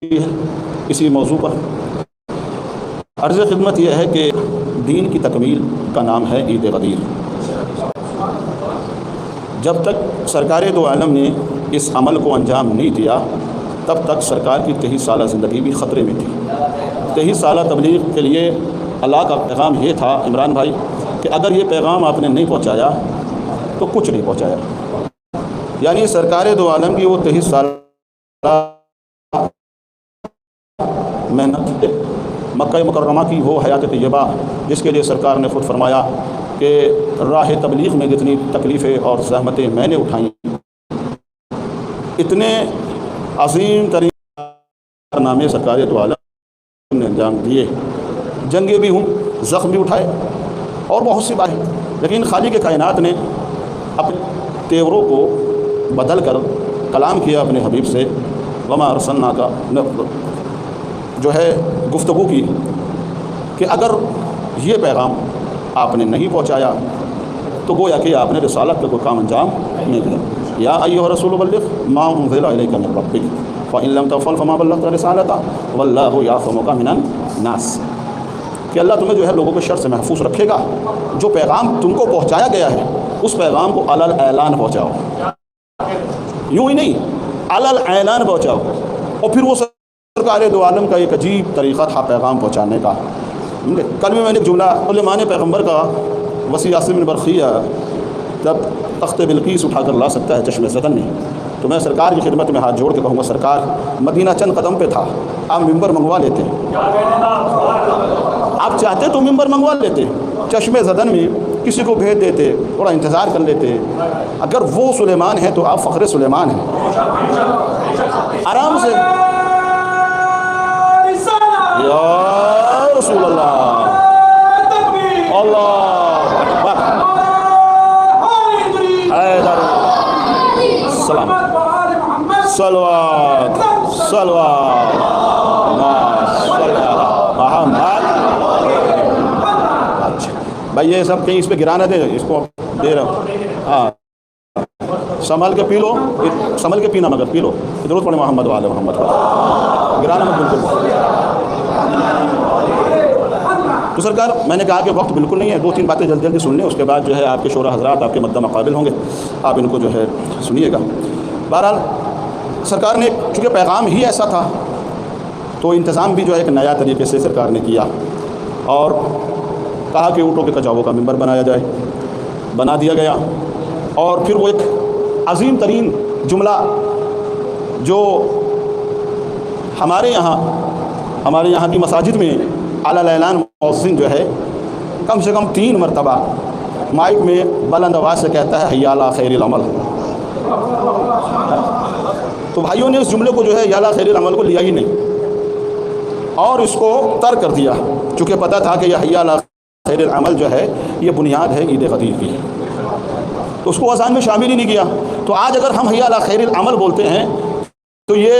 है इसी मौजू पर। अर्ज़ ख़िदमत यह है कि दीन की तकमील का नाम है ईद गदीर। जब तक सरकार दो आलम ने इस अमल को अंजाम नहीं दिया तब तक सरकार की 23 साल ज़िंदगी भी ख़तरे में थी। 23 साल तबलीग के लिए अल्लाह का पैगाम ये था इमरान भाई कि अगर ये पैगाम आपने नहीं पहुँचाया तो कुछ नहीं पहुँचाया। यानी सरकार दो आलम की वो 23 साल मेहनत मक्का मुकर्रमा की वो हयात तैयबा जिसके लिए सरकार ने ख़ुद फरमाया कि राह तबलीग में जितनी तकलीफ़ें और ज़हमतें मैंने उठाई, इतने अजीम तरीन कारनामे सरकार दो आलम ने अंजाम दिए। जंगें भी हुई, ज़ख्म भी उठाए और बहुत सी बातें, लेकिन खालिक कायनात ने अपने तेवरों को बदल कर कलाम किया अपने हबीब से, वमा अरसलना का जो है गुफ्तगू की कि अगर ये पैगाम आपने नहीं पहुँचाया तो गोया कि आपने रिसालत का कोई काम अंजाम नहीं दिया। या अय्युहा रसूल बल्लिग़ मा उन्ज़िला इलैका मिन रब्बिक फ़इन लम तफ़अल फ़मा बल्लग़्ता रिसालतहु वल्लाहु यअसिमुका मिनन नास। कि अल्लाह तुम्हें जो है लोगों के शर से महफूज रखेगा। जो पैगाम तुमको पहुँचाया गया है उस पैगाम को अलल ऐलान पहुँचाओ, यूँ ही नहीं अलल ऐलान पहुँचाओ। और फिर वो सरकार दो आलम का एक अजीब तरीक़ा था पैगाम पहुँचाने का। कल में मैंने एक जुमला उलमाने पैगम्बर का वसी आसिम बरखिया जब तख्त बिल्कीस उठा कर ला सकता है चश्मे ज़दन में, तो मैं सरकार की खिदमत में हाथ जोड़ के कहूँगा, सरकार मदीना चंद कदम पे था, आप मिंबर मंगवा लेते, आप चाहते तो मिंबर मंगवा लेते, चश्मे ज़दन में किसी को भेज देते, थोड़ा इंतज़ार कर लेते। अगर वो सुलेमान है तो आप फ़ख्र सुलेमान हैं। आराम से या रसूल अल्लाह अल्लाह अकबर हैदर सलाम सलवात सलवात भाई ये सब कहीं इस पे गिरा ना दे, इसको दे रहा हूँ। हाँ संभल के पी लो, संभल के पीना मगर पी लो। जरूरत पड़े मोहम्मद वाले मोहम्मद का गिराना मत बिल्कुल। तो सरकार मैंने कहा कि वक्त बिल्कुल नहीं है, 2-3 बातें जल्दी जल्दी सुन लें, उसके बाद जो है आपके शोरा हजरात आपके मद्दा मकाबिल होंगे, आप इनको जो है सुनिएगा। बहरहाल सरकार ने चूँकि पैगाम ही ऐसा था तो इंतज़ाम भी जो है एक नया तरीके से सरकार ने किया और कहा कि ऊँटों के कचावों का मिंबर बनाया जाए, बना दिया गया। और फिर वो एक अजीम तरीन जुमला जो हमारे यहाँ की मसाजिद में अलल ऐलान मौज़िन जो है कम से कम 3 मरतबा माइक में बुलंद आवाज़ से कहता है हय्या अला खैरिल अमल। तो भाइयों ने इस जुमले को जो है हय्या अला खैरिल अमल को लिया ही नहीं और इसको तर्क कर दिया, चूँकि पता था कि यह हय्या अला खैरिल अमल जो है ये बुनियाद है ईद गदीर की, तो उसको अज़ान में शामिल ही नहीं किया। तो आज अगर हम हय्या अला खैरिल अमल बोलते हैं तो ये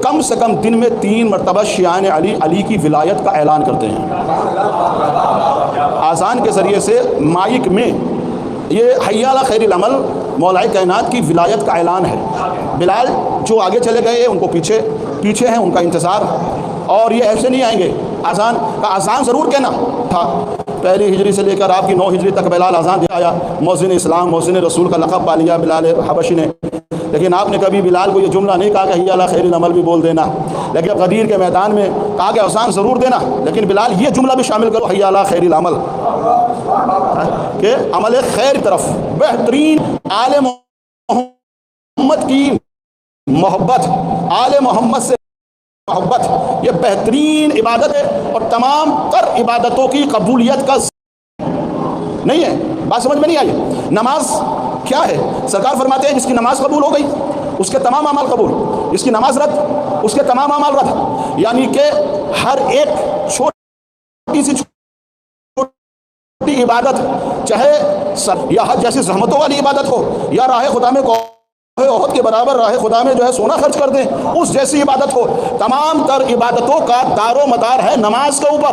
कम से कम दिन में 3 मरतबा शियान अली की विलायत का ऐलान करते हैं। आज़ान के ज़रिए से माइक में ये हय्या अला खैरिल अमल मौलाए कायनात की विलायत का ऐलान है। बिलाल जो आगे चले गए उनको पीछे हैं, उनका इंतज़ार, और ये ऐसे नहीं आएंगे। अज़ान ज़रूर कहना था, पहली हिजरी से लेकर आपकी 9 हिजरी तक बिलाल अज़ान दिया, मौज़िन इस्लाम मौज़िन रसूल का लक़ब पा लिया बिलाल हबशी ने, लेकिन आपने कभी बिलाल को ये जुमला नहीं कहा कि हय्या अला खैरिल अमल भी बोल देना। लेकिन गदीर के मैदान में कहा कि अज़ान ज़रूर देना, लेकिन बिलाल ये जुमला भी शामिल करो हय्या अला खैरिल अमल के अमल खैर की तरफ। बेहतरीन आले मोहम्मद की मोहब्बत, आले मोहम्मद से मोहब्बत ये बेहतरीन इबादत है और तमाम तर इबादतों की कबूलियत का नहीं है। बात समझ में नहीं आई? नमाज क्या है? सरकार फरमाते हैं जिसकी नमाज कबूल हो गई उसके तमाम अमाल कबूल, जिसकी नमाज रद्द उसके तमाम अमाल रद्द। यानी कि हर एक छोटी सी छोटी इबादत, चाहे या जैसी ज़हमतों वाली इबादत हो या राह खुदा में ओहद के बराबर राह खुदा में जो है सोना खर्च कर दें, उस जैसी इबादत हो। तमाम तर इबादतों का दारो मदार है नमाज के ऊपर।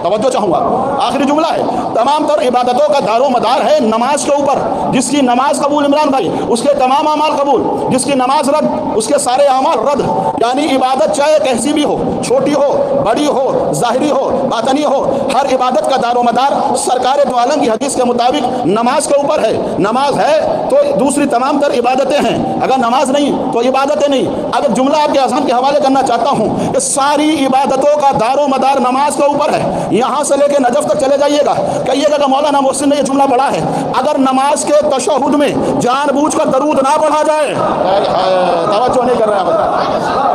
तवज्जो चाहूँगा, आखिरी जुमला है, तमाम तर इबादतों का दारो मदार है नमाज के ऊपर। जिसकी नमाज कबूल इमरान भाई, उसके तमाम अमाल कबूल, जिसकी नमाज रद्द, उसके सारे अमाल रद्द। यानी इबादत चाहे कैसी भी हो, छोटी हो, बड़ी हो, ज़ाहिरी हो, बातनी हो, हर इबादत का दारो मदार सरकार दो आलम की हदीस के मुताबिक नमाज के ऊपर है। नमाज है तो दूसरी तमाम तर इबादतें हैं, अगर नमाज नहीं तो इबादतें नहीं। अगर जुमला आपके अज़ान के हवाले करना चाहता हूँ कि सारी इबादतों का दारो मदार नमाज के ऊपर है। यहाँ से लेकर नजफ तक चले जाइएगा, कहिएगा कि मौलाना मोहसिन ने यह जुमला पढ़ा है। अगर नमाज के तशहुद में जानबूझकर दरूद ना पढ़ा जाए, तवज्जो नहीं कर रहे आप,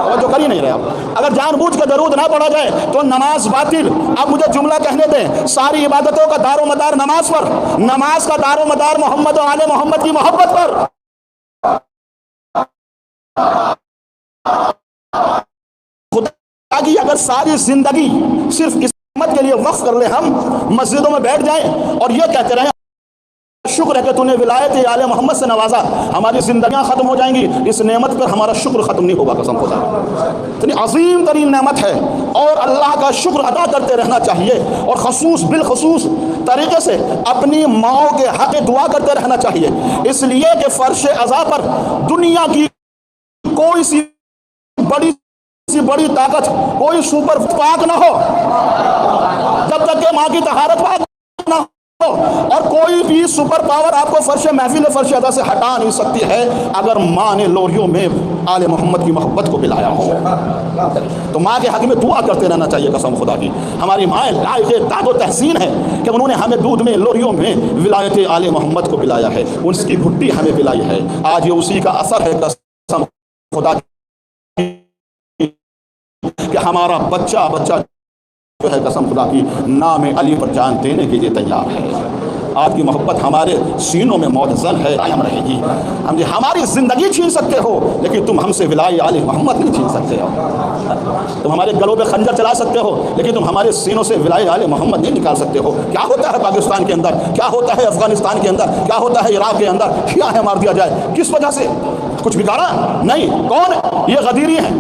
तवज्जो कर ही नहीं रहे आप, अगर जानबूझ कर दरूद ना पढ़ा जाए तो नमाज बातिल। अब मुझे जुमला कहने दें, सारी इबादतों का दारो मदार नमाज पर, नमाज का दारो मदार मोहम्मद और आले मोहम्मद की मोहब्बत पर। खुदा की अगर सारी जिंदगी सिर्फ इस उम्मत के लिए वक्फ कर ले, हम मस्जिदों में बैठ जाएं और ये कहते रहें शुक्र है कि तूने विलायत आले मोहम्मद से नवाजा, हमारी जिंदगियां खत्म हो जाएंगी, इस नेमत पर हमारा शुक्र खत्म नहीं होगा। कसम खुदा, इतनी अजीम तरीन नेमत है और अल्लाह का शुक्र अदा करते रहना चाहिए। और खसूस बिलखसूस तरीके से अपनी माओ के हक दुआ करते रहना चाहिए, इसलिए कि फर्श अज़ा पर दुनिया की कोई सी बड़ी ताकत, कोई सुपर पाक ना हो जब तक के माँ की तहारत पाक ना हो, और कोई भी सुपर पावर आपको फर्श महफिल फर्श अदा से हटा नहीं सकती है अगर माँ ने लोरियों में आले मोहम्मद की मोहब्बत को पिलाया हो। तो माँ के हक में दुआ करते रहना चाहिए। कसम खुदा की, हमारी माँ लायक दादो तहसीन है कि उन्होंने हमें दूध में लोरियों में विलायत आले मोहम्मद को पिलाया है, उसकी घुट्टी हमें पिलाई है। आज ये उसी का असर है। कसम खुदा कि हमारा बच्चा जो है कसम खुदा की नाम अली पर जान देने के लिए तैयार है। आपकी मोहब्बत हमारे सीनों में मौजज़न है, कायम रहेगी। हम हमारी ज़िंदगी छीन सकते हो लेकिन तुम हमसे विलायत आले मोहम्मद नहीं छीन सकते हो। तुम हमारे गलों पे खंजर चला सकते हो लेकिन तुम हमारे सीनों से विलायत आले मोहम्मद नहीं निकाल सकते हो। क्या होता है पाकिस्तान के अंदर, क्या होता है अफगानिस्तान के अंदर, क्या होता है इराक के अंदर, शिया है मार दिया जाए, किस वजह से? कुछ बिगाड़ा नहीं। कौन? ये गदीरी है,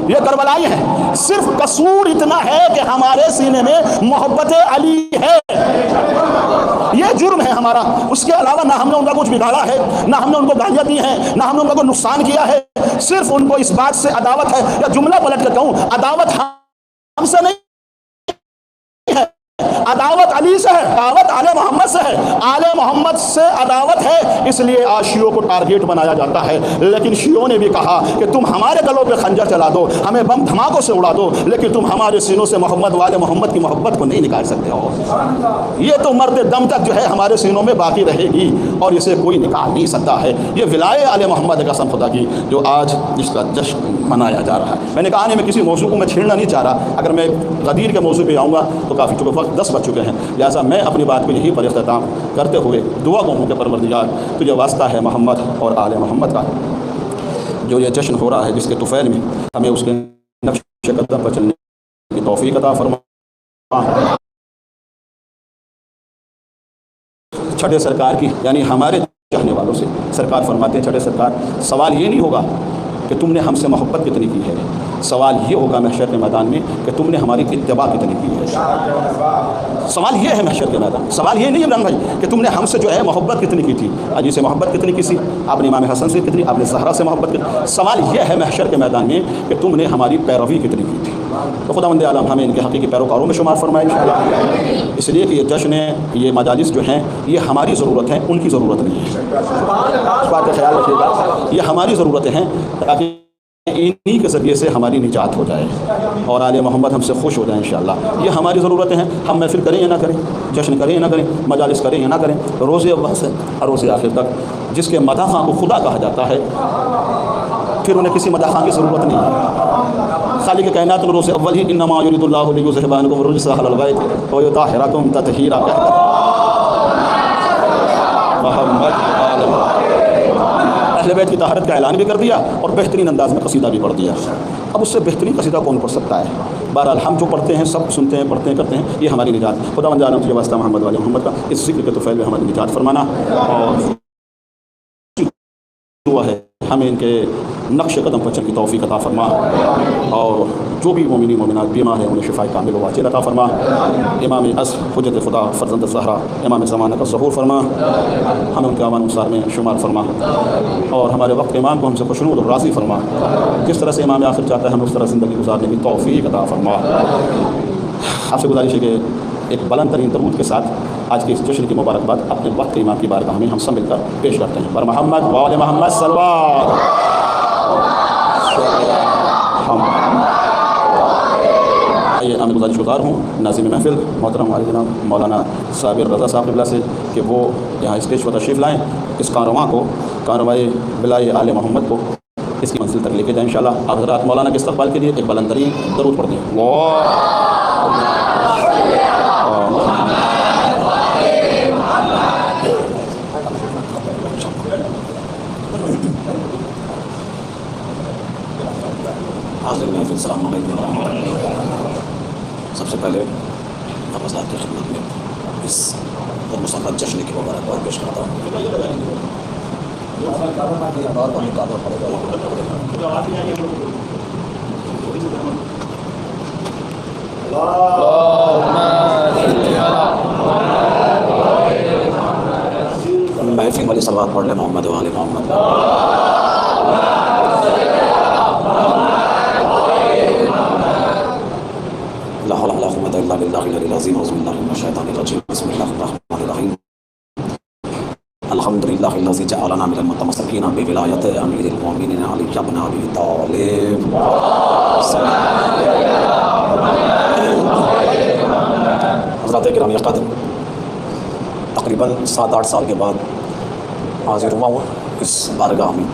ये करबलाई है। सिर्फ कसूर इतना है कि हमारे सीने में मोहब्बत अली है, ये जुर्म है हमारा। उसके अलावा ना हमने उनका कुछ बिगाड़ा है, ना हमने उनको गालियाँ दी हैं, ना हमने उनका कोई नुकसान किया है। सिर्फ उनको इस बात से अदावत है, या जुमला पलट कर कहूँ, अदावत हमसे नहीं है, अदावत अली से है, अदावत आले मोहम्मद से है। आले मोहम्मद से अदावत है, इसलिए आज शियों को टारगेट बनाया जाता है। लेकिन शियों ने भी कहा कि तुम हमारे गलों पे खंजर चला दो, हमें बम धमाकों से उड़ा दो, लेकिन तुम हमारे सीनों से मोहम्मद वाले मोहम्मद की मोहब्बत को नहीं निकाल सकते हो। ये तो मरते दम तक जो है हमारे सीनों में बाकी रहेगी और इसे कोई निकाल नहीं सकता है। ये विलायत आले मोहम्मद का कसम खुदा की जो आज इसका जश्न मनाया जा रहा है। मैंने कहा मैं किसी मौजू को मैं छेड़ना नहीं चाह रहा। अगर मैं गदीर के मौजू पे आऊँगा तो काफ़ी, चूँकि वक्त 10 बज चुके हैं, लिहाजा मैं अपनी बात को यही पर इख्तिताम करते हुए दुआ कहूँ कि परवरदिगार तुझे वास्ता है मोहम्मद और आले मोहम्मद का, जो ये जश्न हो रहा है जिसके तुफैल में हमें उसके नक्शे कदम पर चलने की तौफीक अता फरमा। छठे सरकार की, यानी हमारे चाहने वालों से सरकार फरमाते हैं, छठे सरकार, सवाल ये नहीं होगा कि तुमने हमसे मोहब्बत कितनी की है, सवाल ये होगा महशर के मैदान में कि तुमने हमारी इत्तिबा कितनी की है। सवाल ये है महशर के मैदान, सवाल ये नहीं इमरान भाई कि तुमने हमसे जो है मोहब्बत कितनी की थी, अजी से मोहब्बत कितनी की थी, आपने इमाम हसन से कितनी, आपने ज़हरा से मोहब्बत की। सवाल ये है महशर के मैदान में कि तुमने हमारी पैरवी कितनी की थी। तो खुदावंद आलम हमें इनके हकीकी पैरोकारों में शुमार फरमाए इंशाअल्लाह। इसलिए कि ये जश्न, ये मजालिस जो हैं, ये हमारी ज़रूरत है, उनकी ज़रूरत नहीं है। इस बात का ख्याल रखिएगा, ये हमारी ज़रूरतें हैं ताकि इन्हीं के ज़रिए से हमारी निजात हो जाए और आले मोहम्मद हमसे खुश हो जाए इंशाअल्लाह। ये हमारी ज़रूरतें हैं। हम महफिल करें या ना करें, जश्न करें या ना करें, मजालिस करें या ना करें, रोज़े अव्वल से रोज़े आखिर तक जिसके मदाखां को खुदा कहा जाता है, फिर उन्हें किसी मदाखां की ज़रूरत नहीं है। खालिक कायनात रोज़े अव्वल ही इन्नमा युरिदुल्लाहु लियुज़हिबा अन्कुम अर्रिज्सा अहलल बैत व युतहिरकुम तत्हीरा। अहले बैत की तहारत का ऐलान भी कर दिया और बेहतरीन अंदाज में कसीदा भी पढ़ दिया। अब उससे बेहतरीन कसीदा कौन पढ़ सकता है? बहरहाल हम जो पढ़ते हैं, सब सुनते हैं, पढ़ते हैं, करते हैं, ये हमारी निजात। खुदावंद आलम तुझे वास्ता मोहम्मद वाले मोहम्मद का इस जिक्र के तुफैल में हमारी निजात फरमाना। और दुआ है हमें इनके नक्श कदम पर चल की तौफीक अता फरमा, और जो भी मोमिनी मोमिनात बीमार हैं उन्हें शिफाए कामिल व वाजिल अता फरमा। इमाम असर हुज्जत खुदा फरजंद ज़हरा इमाम ज़माना का ज़हूर फरमा, हमें उनके आवान अनुसार में शुमार फरमा, और हमारे वक्त इमाम को हमसे खुशनूद और राज़ी फरमा। जिस तरह से इमाम आखिर चाहता है हमें उस तरह ज़िंदगी गुजारने की तौफीक अता फरमा। आपसे गुजारिश है कि एक बुलंद तरीन दरूद के साथ आज के इस जश्न की मुबारकबाद अपने वक्त के इमाम की बारगाह में हम सब मिलकर पेश करते हैं। बर मोहम्मद वाले मोहम्मद सल्लल्लाहु ये मैं गुजारिश गुजार हूँ नाज़िम महफिल मोहतरम हमारे जनाब मौलाना साबिर रज़ा साहब क़िबला से कि वो यहाँ स्टेज पर तशरीफ़ लाएँ, इस कारवां को कारवाए बिलाए आले मोहम्मद को इसकी मंजिल तक लेके जाए इंशाअल्लाह। आप हज़रात मौलाना के इस्तक़बाल के लिए एक बुलंद तरीन दरूद पढ़ दें। सबसे पहले नवाज़ात की खिदमत में इस मुसक़्क़त जश्न की मुबारकबाद पेश करता हूँ। महफिल वाली सलवात पढ़ ले मोहम्मद वाले मोहम्मद। अल्हम्दुलिल्लाहिल्लज़ी जअलना मिनल मुतमस्सिकीन बिविलायति अमीरिल मोमिनीन अली इब्न अबी तालिब। हज़रात किराम क़द्र, तकरीबन 7-8 साल के बाद हाज़िर हुआ हूँ इस बारगाह में,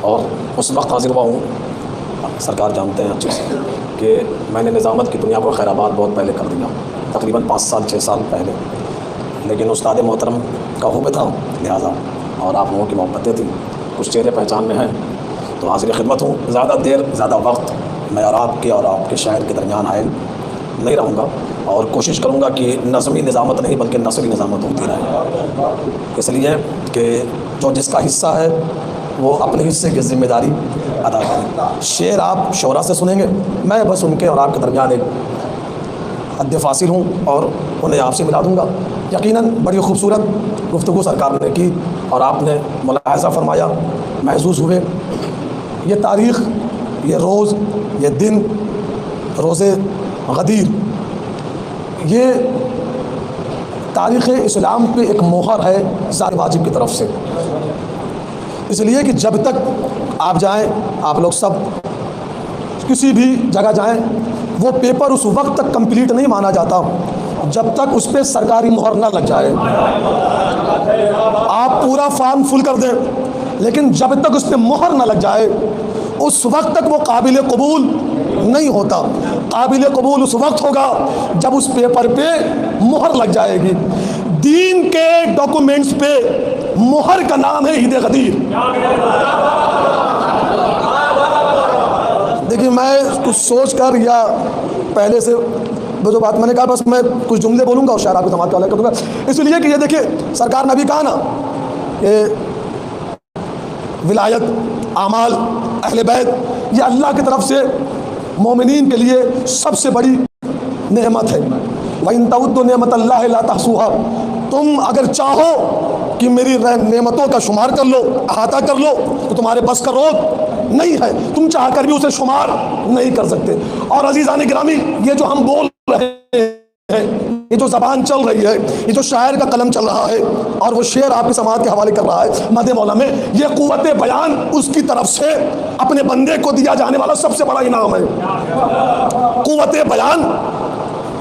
और उस वक्त हाज़िर हुआ हूँ सरकार जानते हैं अच्छे से कि मैंने निज़ामत की दुनिया को खैराबाद बहुत पहले कर दिया, तकरीबन 5-6 साल पहले। लेकिन उस्ताद मोहतरम का हुक्म था लिहाजा, और आप लोगों की मोहब्बतें थी, कुछ चेहरे पहचान में हैं, तो हाज़िर खिदमत हूँ। ज़्यादा देर ज़्यादा वक्त मैं और आपके शायर के दरमियान आयल नहीं रहूँगा, और कोशिश करूँगा कि नज़मी निज़ामत नहीं बल्कि नस्ली निज़ामत होती रहे, इसलिए कि जो जिसका हिस्सा है वो अपने हिस्से की ज़िम्मेदारी अदा करें। शेर आप शोरा से सुनेंगे, मैं बस उनके और आपके दरमियान एक हद फासिल हूँ और उन्हें आपसे मिला दूँगा। यकीनन बड़ी खूबसूरत गुफ्तगू सरकार ने की और आपने मुलाहज़ा फरमाया, महसूस हुए। ये तारीख़, ये रोज़, ये दिन, रोज़े गदीर, ये तारीख़ इस्लाम पे एक मोहर है ज़ात वाजिब की तरफ से। इसलिए कि जब तक आप जाएं, आप लोग सब किसी भी जगह जाएं, वो पेपर उस वक्त तक कंप्लीट नहीं माना जाता जब तक उस पर सरकारी मोहर ना लग जाए। आप पूरा फॉर्म फुल कर दें, लेकिन जब तक उस पर मोहर ना लग जाए उस वक्त तक वो काबिल कबूल नहीं होता। काबिल कबूल उस वक्त होगा जब उस पेपर पे मोहर लग जाएगी। दीन के डॉक्यूमेंट्स पे मोहर का नाम है ईद गदीर। देखिए, मैं कुछ सोच कर या पहले से वो जो बात मैंने कहा, बस मैं कुछ जुमले बोलूँगा और शायद आपको समाप्त कर दूँगा। इसलिए कि ये देखिए, सरकार ने भी कहा ना कि विलायत, आमाल, अहले बैत, ये अल्लाह की तरफ से मोमिनीन के लिए सबसे बड़ी नेमत है। वइन तउद्दु नेमतल्लाहि ला तहसूहा, तुम अगर चाहो कि मेरी नेमतों का शुमार कर लो, अहाता कर लो, तो तुम्हारे बस का रोक नहीं है, तुम चाह कर भी उसे शुमार नहीं कर सकते। और अजीज़ान गिरामी, ये जो हम बोल रहे हैं, ये जो ज़बान चल रही है, ये जो शायर का कलम चल रहा है और वो शेर आपकी समात के हवाले कर रहा है मद मौला में, ये क़ुव्वत बयान उसकी तरफ से अपने बंदे को दिया जाने वाला सबसे बड़ा इनाम है। क़ुव्वत बयान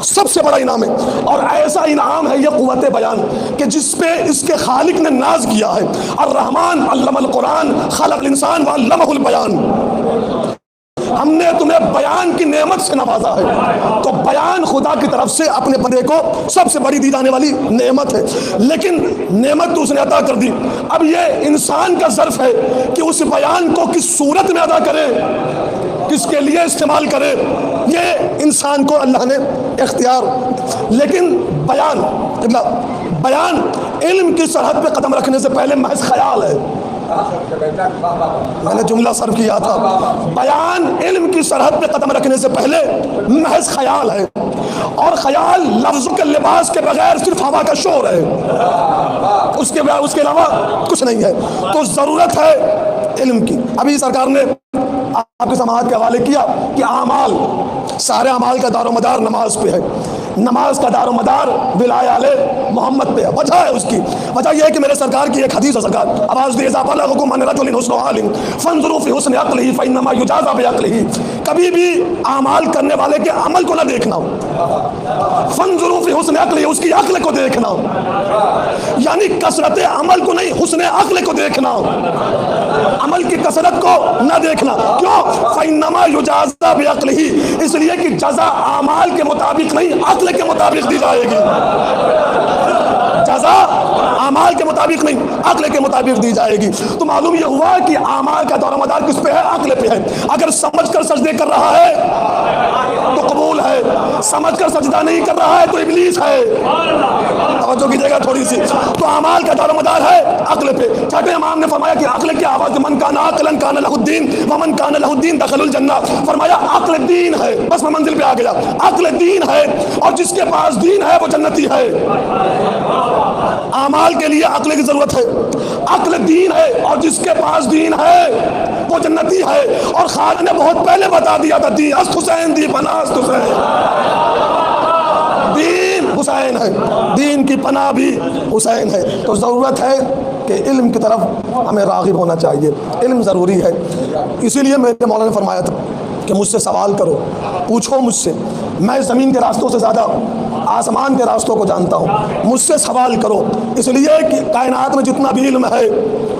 सबसे बड़ा इनाम है, और ऐसा इनाम है ये क़ुव्वत बयान कि जिस पे इसके खालिक ने नाज किया है। अर्रहमान अल्लमल कुरान खलक़ल इंसान व अल्लमहुल बयान। हमने तुम्हें बयान की नेमत से नवाजा है, तो बयान खुदा की तरफ से अपने बंदे को सबसे बड़ी दी जाने वाली नेमत है। लेकिन नेमत तो उसने अदा कर दी, अब ये इंसान का ज़र्फ है कि उस बयान को किस सूरत में अदा करे, किसके लिए इस्तेमाल करे, ये इंसान को अल्लाह ने इख्तियार। लेकिन बयान इल्म की सरहद पे कदम रखने से पहले महज ख्याल है। मैंने जुमला सर्व किया था, बयान इल्म की सरहद पे कदम रखने से पहले महज ख्याल है, और ख्याल लफ्ज़ों के लिबास के बगैर सिर्फ हवा का शोर है, उसके अलावा कुछ नहीं है। तो ज़रूरत है इल्म की। अभी सरकार ने आपके समाज के हवाले किया कि आमाल, सारे अमाल का दारोमदार नमाज पे है, नमाज का दारोमदार बिलायाले मोहम्मद पे है। वजह है उसकी, वजह यह है कि मेरे सरकार की एक हदीस है, सरकार आवाज़ दी कभी भी आमाल करने वाले के अमल को ना देखना, फनजुरूफी हुस्न अक्ली, उसकी अक्ल को देखना, यानी कसरत अमल को नहीं, हुस्न अक्ल को देखना, अमल की कसरत को ना देखना। क्यों? फइन्नमा युजाज़ा बिअक्लिही, इसलिए कि जज़ा आमाल के मुताबिक नहीं, अक्ल के मुताबिक दी जाएगी। जज़ा आमाल के मुताबिक नहीं, अक्ल के मुताबिक दी जाएगी। तो मालूम यह हुआ कि आमाल का दारोमदार किस पे है? अक्ल पे है। अगर समझकर सजदे कर रहा है तो कबूल है, समझकर सजदा नहीं कर रहा है तो इब्लीस है। तवज्जो कीजिएगा थोड़ी सी। तो आमाल का दारोमदार है अक्ल पे। छठे इमाम ने फरमाया कि अक्ल की आवाज़, मन काना अक्लन काना लहुद्दीन व मन काना लहुद्दीन दखलुल जन्नह। फरमाया अक्ल दीन है, बस मैं मंजिल पे आ गया। अक्ल दीन है, और जिसके पास दीन है वो जन्नती है। आमाल के लिए अक्ल की जरूरत है। अक्ल दीन है, और जिसके पास दीन है वो जन्नती है। और खालिद ने बहुत पहले बता दिया था, दी अस्त हुसैन दी पनास्त हुसैन, दीन हुसैन है, दीन की पनाह भी हुसैन है। तो ज़रूरत है कि इल्म की तरफ हमें राग़िब होना चाहिए, इल्म ज़रूरी है। इसीलिए मेरे मौलाना ने फरमाया था कि मुझसे सवाल करो, पूछो मुझसे, मैं ज़मीन के रास्तों से ज़्यादा आसमान के रास्तों को जानता हूँ, मुझसे सवाल करो। इसलिए कि कायनात में जितना भी इल्म है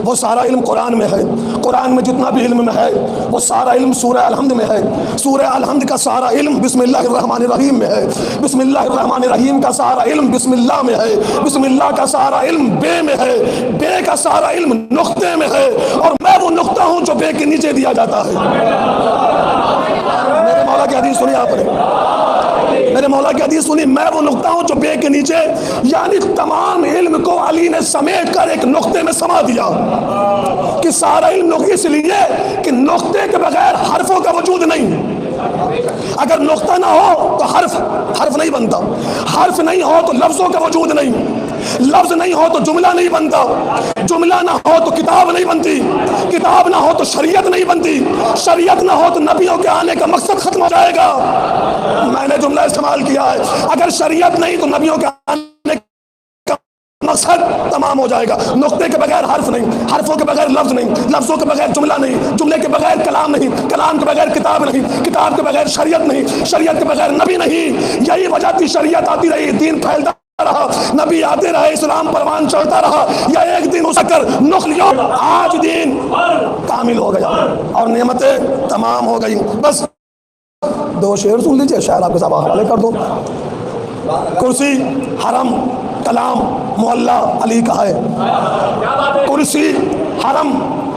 वो सारा इल्म कुरान में है, कुरान में जितना भी इल्म में है वो सारा इल्म सूरह अलहम्द में है, सूरह अलहम्द का सारा इल्म बिस्मिल्लाहिर्रहमानिर्रहीम में है, बिस्मिल्लाहिर्रहमानिर्रहीम का सारा इल्म बिस्मिल्लाह में है, बिस्मिल्लाह का सारा इल्म बे में है, बे का सारा इल्म नुक्ते में है, और मैं वो नुक्ता हूँ जो बे के नीचे दिया जाता है। मेरे मौला की हदीस सुनी आपने, मेरे मौला की हदीस सुनी, मैं वो नुक्ता हूँ जो बे के नीचे, यानी तमाम इल्म को अली ने समेट कर एक नुक्ते में समा दिया कि सारा इल्म, इसलिए कि नुक्ते के बगैर हर्फों का वजूद नहीं। अगर नुक्ता ना हो तो हर्फ नहीं बनता, हर्फ नहीं हो तो लफ्जों का वजूद नहीं, लफ्ज नहीं हो तो जुमला नहीं बनता, जुमला ना हो तो किताब नहीं बनती, किताब ना हो तो शरीयत नहीं बनती, शरीयत ना हो तो नबियों के आने का मकसद खत्म हो जाएगा। मैंने जुमला इस्तेमाल किया है, अगर शरीयत नहीं तो नबियों के आने का मकसद तमाम हो जाएगा। नुक्ते के बगैर हर्फ नहीं, हर्फों के बगैर लफ्ज नहीं, लफ्जों के बगैर जुमला नहीं, जुमले के बगैर कलाम नहीं, कलाम के बगैर किताब नहीं, किताब के बगैर शरीयत नहीं, शरीयत के बगैर नबी नहीं। यही वजह थी, शरीयत आती रही, दीन फैलता रहा, नबी आते रहे, इस्लाम परवान चढ़ता रहा, या एक दिन उसकर नुखलियों, आज दिन कामिल हो गया और नेमतें तमाम हो गई। बस दो शेर सुन लीजिए, शायद आपके साथ हवाले कर दो। कुर्सी हरम कलाम मोहल्ला अली का है, कुर्सी हरम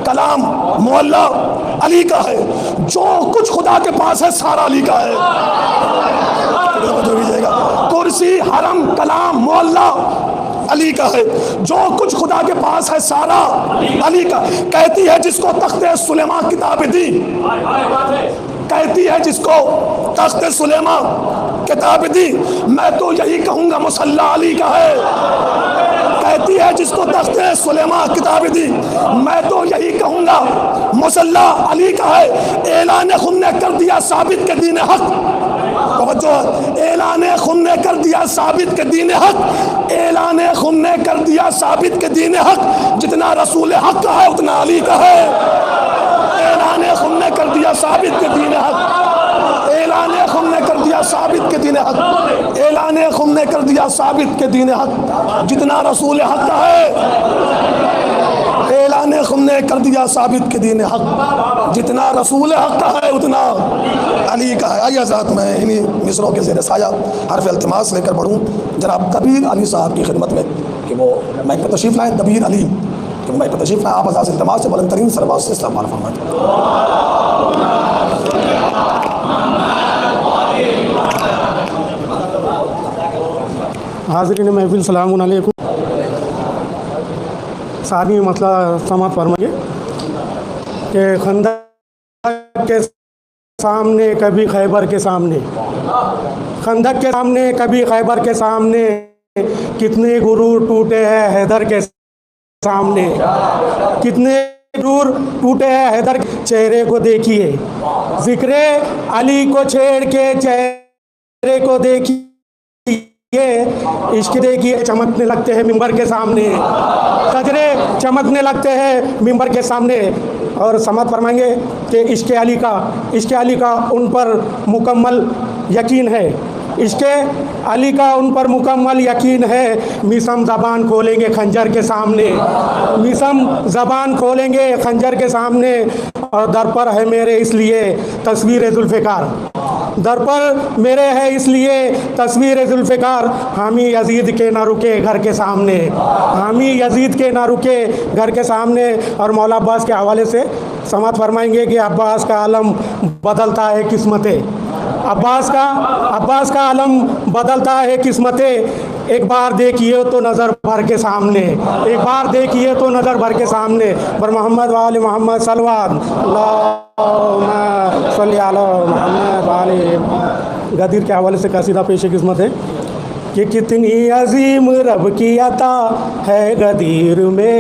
कलाम मोहल्ला अली का है, जो कुछ खुदा के पास है सारा अली का है। कुर्सी हरम कलाम मोहल्ला अली का है, जो कुछ खुदा के पास है सारा अली का। कहती है जिसको तख्ते सुलेमा किताब दी, कहती है जिसको तख्ते सुलेमा किताब दी, मैं तो यही कहूँगा मुसल्ला अली का है। कहती है जिसको तख्ते सुलेमा किताब दी, मैं तो यही कहूँगा मुसल्ला अली का है। ऐलान खुद ने कर दिया साबित के दीन हक, ऐलान खुद ने कर दिया साबित के दीन हक, ऐलान खुद ने कर दिया साबित के दीन हक, जितना रसूल हक का है उतना अली का है। ऐलान खुद ने कर दिया साबित के दीन हक, ऐलान खुद ने कर दिया साबित के दीन हक, ऐलान खुद ने कर दिया साबित के दीन हक, जितना रसूल हक का है। ऐलान खुद ने कर दिया साबित के दीन हक, जितना रसूल हक का है उतना अली का है। आइए साथ में इन्हीं मिसरों के ज़ेर साया हर्फ इल्तिमास लेकर बढ़ूँ जनाब दबीर अली साहब की खिदमत में कि वो माइक पर तशरीफ़ लाएँ। दबीर अली कि वो माइक पर तशरीफ़ लाएँ, आप आज़ाद इल्तिमास से बुलंद तरीन सलवात से इस्तेमाल फरमाएं। हाज़रीन महफ़िल सलामुन अलैकुम। सारी मसला समाप्त फरमाइए कि खंदक के सामने कभी खैबर के सामने, खंदक के सामने कभी खैबर के सामने, कितने गुरूर टूटे हैं हैदर के सामने, कितने गुरूर टूटे हैं हैदर के चेहरे को देखिए, जिक्र अली को छेड़ के चेहरे को देखिए, इश्क देखिए चमकने लगते हैं मिंबर के सामने, कजरे चमकने लगते हैं मिंबर के सामने। और समाप्त फरमाएंगे कि इश्क अली का उन पर मुकम्मल यकीन है, इश्क अली का उन पर मुकम्मल यकीन है। मिसम ज़बान खोलेंगे खंजर के सामने, मिसम ज़बान खोलेंगे खंजर के सामने। और दर पर है मेरे इसलिए तस्वीर जुल्फ़िकार, दर पर मेरे है इसलिए तस्वीर जुल्फ़िकार। हामी यजीद के ना रुके घर के सामने, हामी यजीद के ना रुके घर के सामने। और मौला अब्बास के हवाले से समाप्त फरमाएंगे कि अब्बास का आलम बदलता है किस्मतें, अब्बास का आलम बदलता है किस्मतें। एक बार देखिए तो नज़र भर के सामने, एक बार देखिए तो नज़र भर के सामने। पर मोहम्मद वाले मोहम्मद सलवात सल्ली अला मोहम्मद वाले। गदीर के हवाले से कसीदा पेश किस्मत है कि कितनी अजीम रब की अता है गदीर में,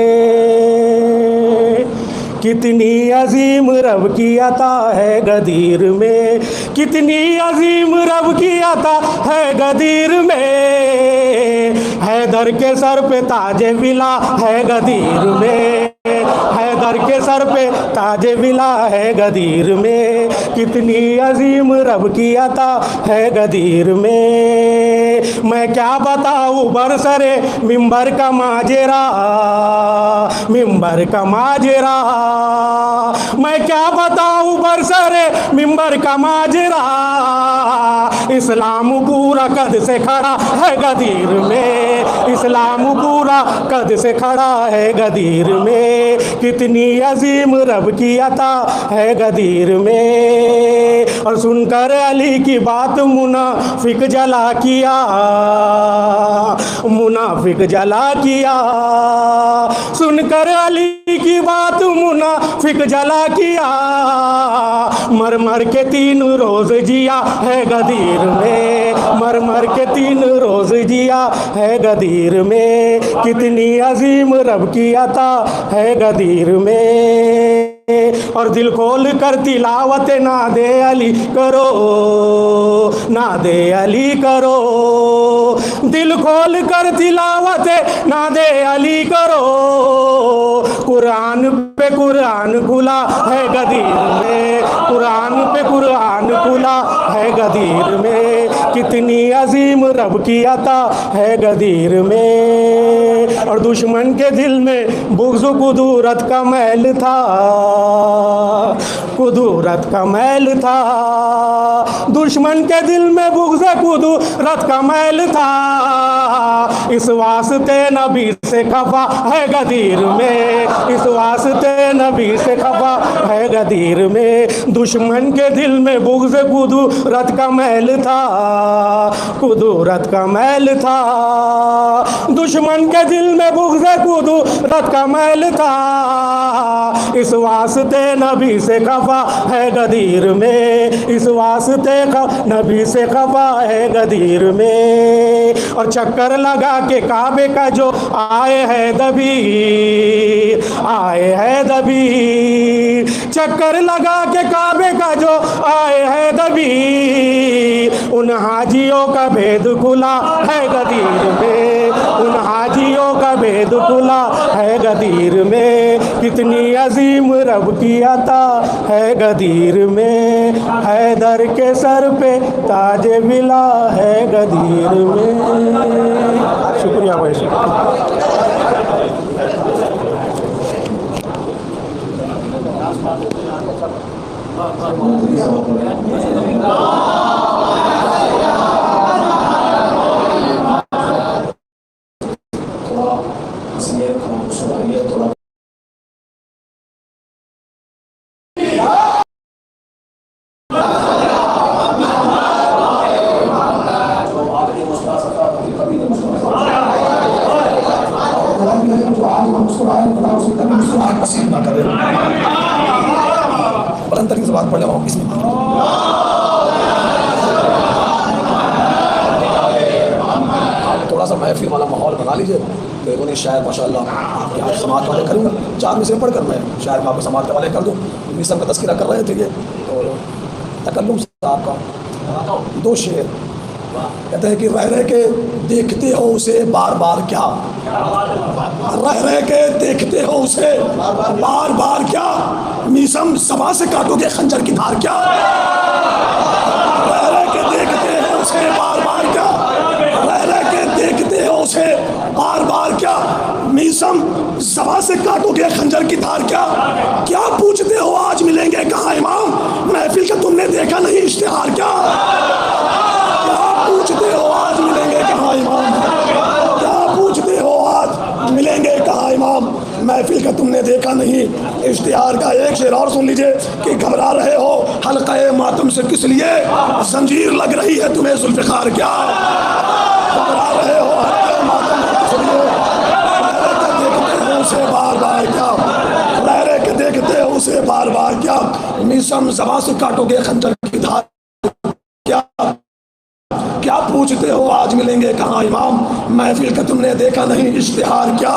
कितनी अजीम रब की अता है गदीर में, कितनी अजीम रब की अता है गदीर में। हैदर के सर पे ताजे विला है गदीर में, हैदर के सर पे ताजे विला है गदीर में। कितनी अजीम रब की अता है गदीर में। मैं क्या बताऊँ बरसरे मिंबर का माजरा, मिंबर का माजरा। मैं क्या बताऊँ बरसरे मिंबर का माजरा। इस्लाम पूरा कद से खड़ा है गदीर में, इस्लाम पूरा कद से खड़ा है गदीर में। कितनी अजीम रब की अता है गदीर में। और सुनकर अली की बात मुनाफिक जला किया, मुनाफिक जला किया। सुनकर अली की बात मुनाफिक जला किया। मर मर के 3 रोज जिया है गदीर में, मर मर के 3 रोज जिया है गदीर में। कितनी अजीम रब की अता है गदीर में। और दिल खोल कर तिलावत ना दे अली करो, ना दे अली करो। दिल खोल कर तिलावत ना दे अली करो। कुरान पे कुरान खुला है गदीर में, कुरान पे कुरान खुला है गदीर में। कितनी अजीम रब की अता है गदीर में। और दुश्मन के दिल में बुग़्ज़ कुदूरत का मैल था, कुदूरत का मैल था। दुश्मन के दिल में बुग़्ज़ कुदूरत का मैल था। इस वास्ते नबी से खफा है गदीर में, इस वास्ते नबी से खफा है गदीर में। दुश्मन के दिल में बुग़्ज़ कुदूरत का मैल था, कुदूरत का मैल था। दुश्मन के दिल में बुग़्ज़ कुदूरत का मैल था। इस वास्ते नबी से खफा है गदीर में, इस वास्ते नबी से खफा है गदीर में। और चक्कर लगा के काबे का जो आए है दबीर, आए है दबीर। चक्कर लगा के काबे का जो आए है दबीर। उन हाजियों का भेद खुला है गदीर में, उन हाजियों का भेद खुला है गदीर में। कितनी अजीम रब की अता है गदीर में। हैदर के सर पे ताज विला है गदीर में। शुक्रिया भाई, शुक्रिया। मुस्कुराए लीजिए। बेरूनी शायर माशाल्लाह आपके यहाँ समाज वाले करूँगा, 4 मिसरे पढ़ कर मैं शायर में आपको समाज के वाले कर दूँ। मिसम का तस्करा कर रहे थे ये, और तकल्लुम साहब का 2 शेर कहते हैं कि रह रह के देखते हो उसे बार बार क्या, रह रह के देखते हो उसे बार बार क्या, मीसम सभा से काटोगे खंजर की धार क्या, रह रह के देखते हो उसे बार बार क्या, रह रह के देखते हो उसे बार बार क्या, मीसम सभा से काटोगे खंजर की धार क्या, क्या पूछते हो आज मिलेंगे कहाँ इमाम, महफिल का तुमने देखा नहीं इश्तिहार क्या, पूछते हो आज मिलेंगे कहाँ इमाम, क्या पूछते हो आज मिलेंगे कहाँ इमाम, महफिल का तुमने देखा नहीं इश्तिहार का। एक शेर और सुन लीजिए कि घबरा रहे हो हल्क़े मातम से किस लिए, जंजीर लग रही है तुम्हें जुल्फ़िकार क्या, घबरा रहे हो हल्क़े मातम से किस लिए, देखते हो उसे बार बार क्या, रह रह के देखते हो उसे बार बार क्या, मीसम ज़बां से काटोगे खंजर की धार क्या, क्या पूछते हो आज मिलेंगे कहाँ इमाम, महफिल का तुमने देखा नहीं इश्तिहार क्या,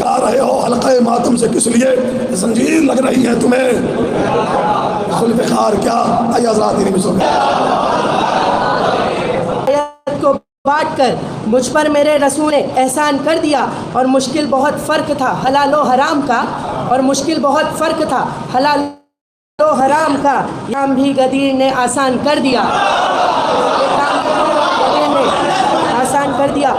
गा रहे हो हल्क़े मातम से किस लिए, जंजीर लग रही है तुम्हें जुल्फ़िकार क्या। आइए हज़रात को बांट कर मुझ पर मेरे रसूल ने एहसान कर दिया, और मुश्किल बहुत फ़र्क था हलाल व हराम का, और मुश्किल बहुत फ़र्क था हलाल व हराम का, काम भी गदीर ने आसान कर दिया, आसान कर दिया।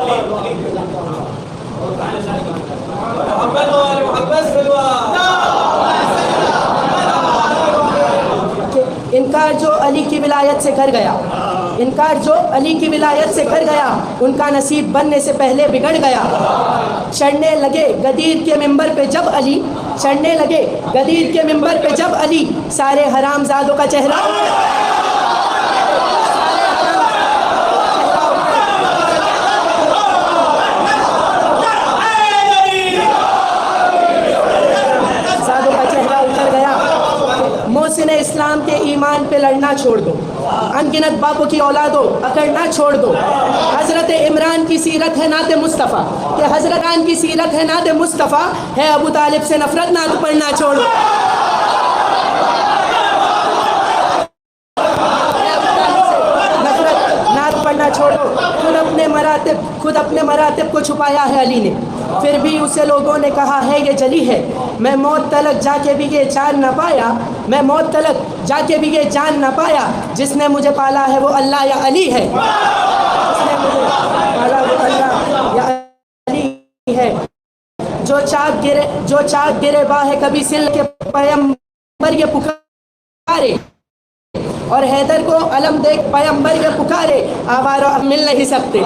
इनकार जो अली की विलायत से कर गया, इनकार जो अली की विलायत से कर गया, उनका नसीब बनने से पहले बिगड़ गया। चढ़ने लगे गदीर के मिंबर पे जब अली, चढ़ने लगे गदीर के मिंबर पे जब अली, सारे हरामजादों का चेहरा इस्लाम के ईमान पे लड़ना छोड़ दो, अनगिनत बापों की औलादों अकड़ना छोड़ दो। हज़रत इमरान की सीरत है नाते मुस्तफ़ा, कि हज़रत इमरान की सीरत है नाते मुस्तफ़ा, है अबू तालिब से नफरत नात पढ़ना छोड़ दो। छोड़ो, खुद अपने मरातिब को छुपाया है अली ने, फिर भी उसे लोगों ने कहा है ये जली है। मैं मौत तलक जाके भी ये जान ना पाया, मैं मौत तलक जाके भी ये जान ना पाया, जिसने मुझे पाला है वो अल्लाह या अली है, जिसने मुझे पाला वो अल्लाह या अली है। जो चाक गिरे बाहे कभी सिल के पैगंबर ये पुकारे, और हैदर को अलम देख पैगंबर ये पुकारे, आवारा मिल नहीं सकते।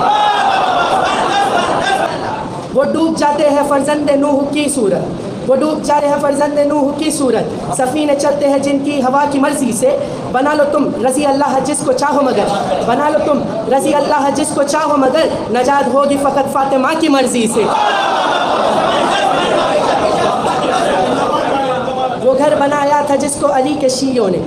वो डूब जाते हैं फर्जंद नूह की सूरत, वो डूब जाते हैं फर्जंद नूह की सूरत, सफ़ीने चलते हैं जिनकी हवा की मर्जी से। बना लो तुम रज़ी अल्लाह जिसको चाहो मगर, बना लो तुम रज़ी अल्लाह जिसको चाहो मगर, नजात होगी फ़कत फ़ातिमा की मर्जी से। वो घर बनाया था जिसको अली के शीयों ने,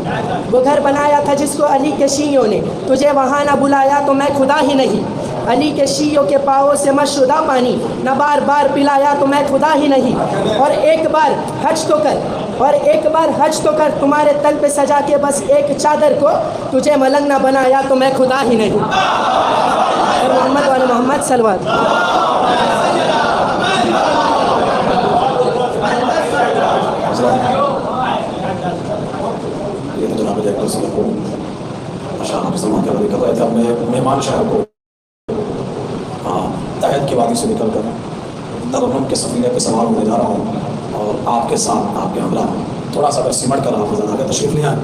वो घर बनाया था जिसको अली के शीयों ने, तुझे वहाँ ना बुलाया तो मैं खुदा ही नहीं। अली के शीयों के पाँव से मशरुदा पानी न बार बार पिलाया तो मैं खुदा ही नहीं। और एक बार हज तो कर, और एक बार हज तो कर, तुम्हारे तल पे सजा के बस एक चादर को, तुझे मलंग ना बनाया तो मैं खुदा ही नहीं। और मोहम्मद वाले मोहम्मद सलवात। मेहमान शहर को तहत की वादी से निकल कर तरन्नुम के सफीने पे सवार होने जा रहा हूँ, और आपके साथ आपके हमरा थोड़ा सा अगर सिमट कर आप आगे तशरीफ ले आए।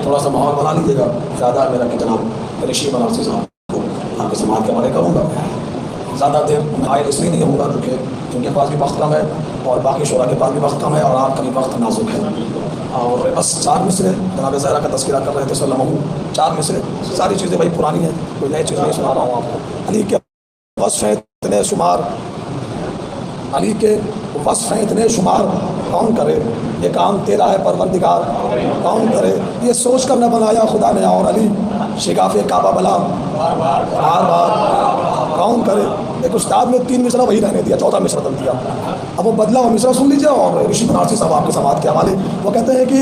थोड़ा सा माहौल बना लीजिएगा। ज़्यादा मेरा कि जनाब ऋषि बनारसी साहब को आपके समाज के बारे कहूँगा। ज़्यादा देर आयल इसलिए नहीं होगा क्योंकि उनके पास भी वक्त कम है और बाकी शोरा के पास भी वक्त कम है और आपका भी वक्त नाजुक है। और बस 4 मिसरे जनाब ज़हरा का तस्करा कर रहे थे सल्लल्लाहु, 4 मिसरे, सारी चीज़ें भाई पुरानी हैं, कोई नई चीज़ नहीं सुना रहा हूँ आपको। अली के वस्फ़ हैं इतने शुमार अली के वस्फ़ हैं इतने शुमार कौन करे, ये काम तेरा है परवरदिगार कौन करे। ये सोच कर न बनाया खुदा ने और अली शिगाफ़े काबा बला बार बार कौन करे। एक उस्ताद ने 3 मिसरा वही रहने दिया, 14 मिसरा दल दिया। अब वो बदला, वो मिसरा सुन लीजिए। और ऋषि बनारसी साहब आपके समाज के हवाले वो कहते हैं कि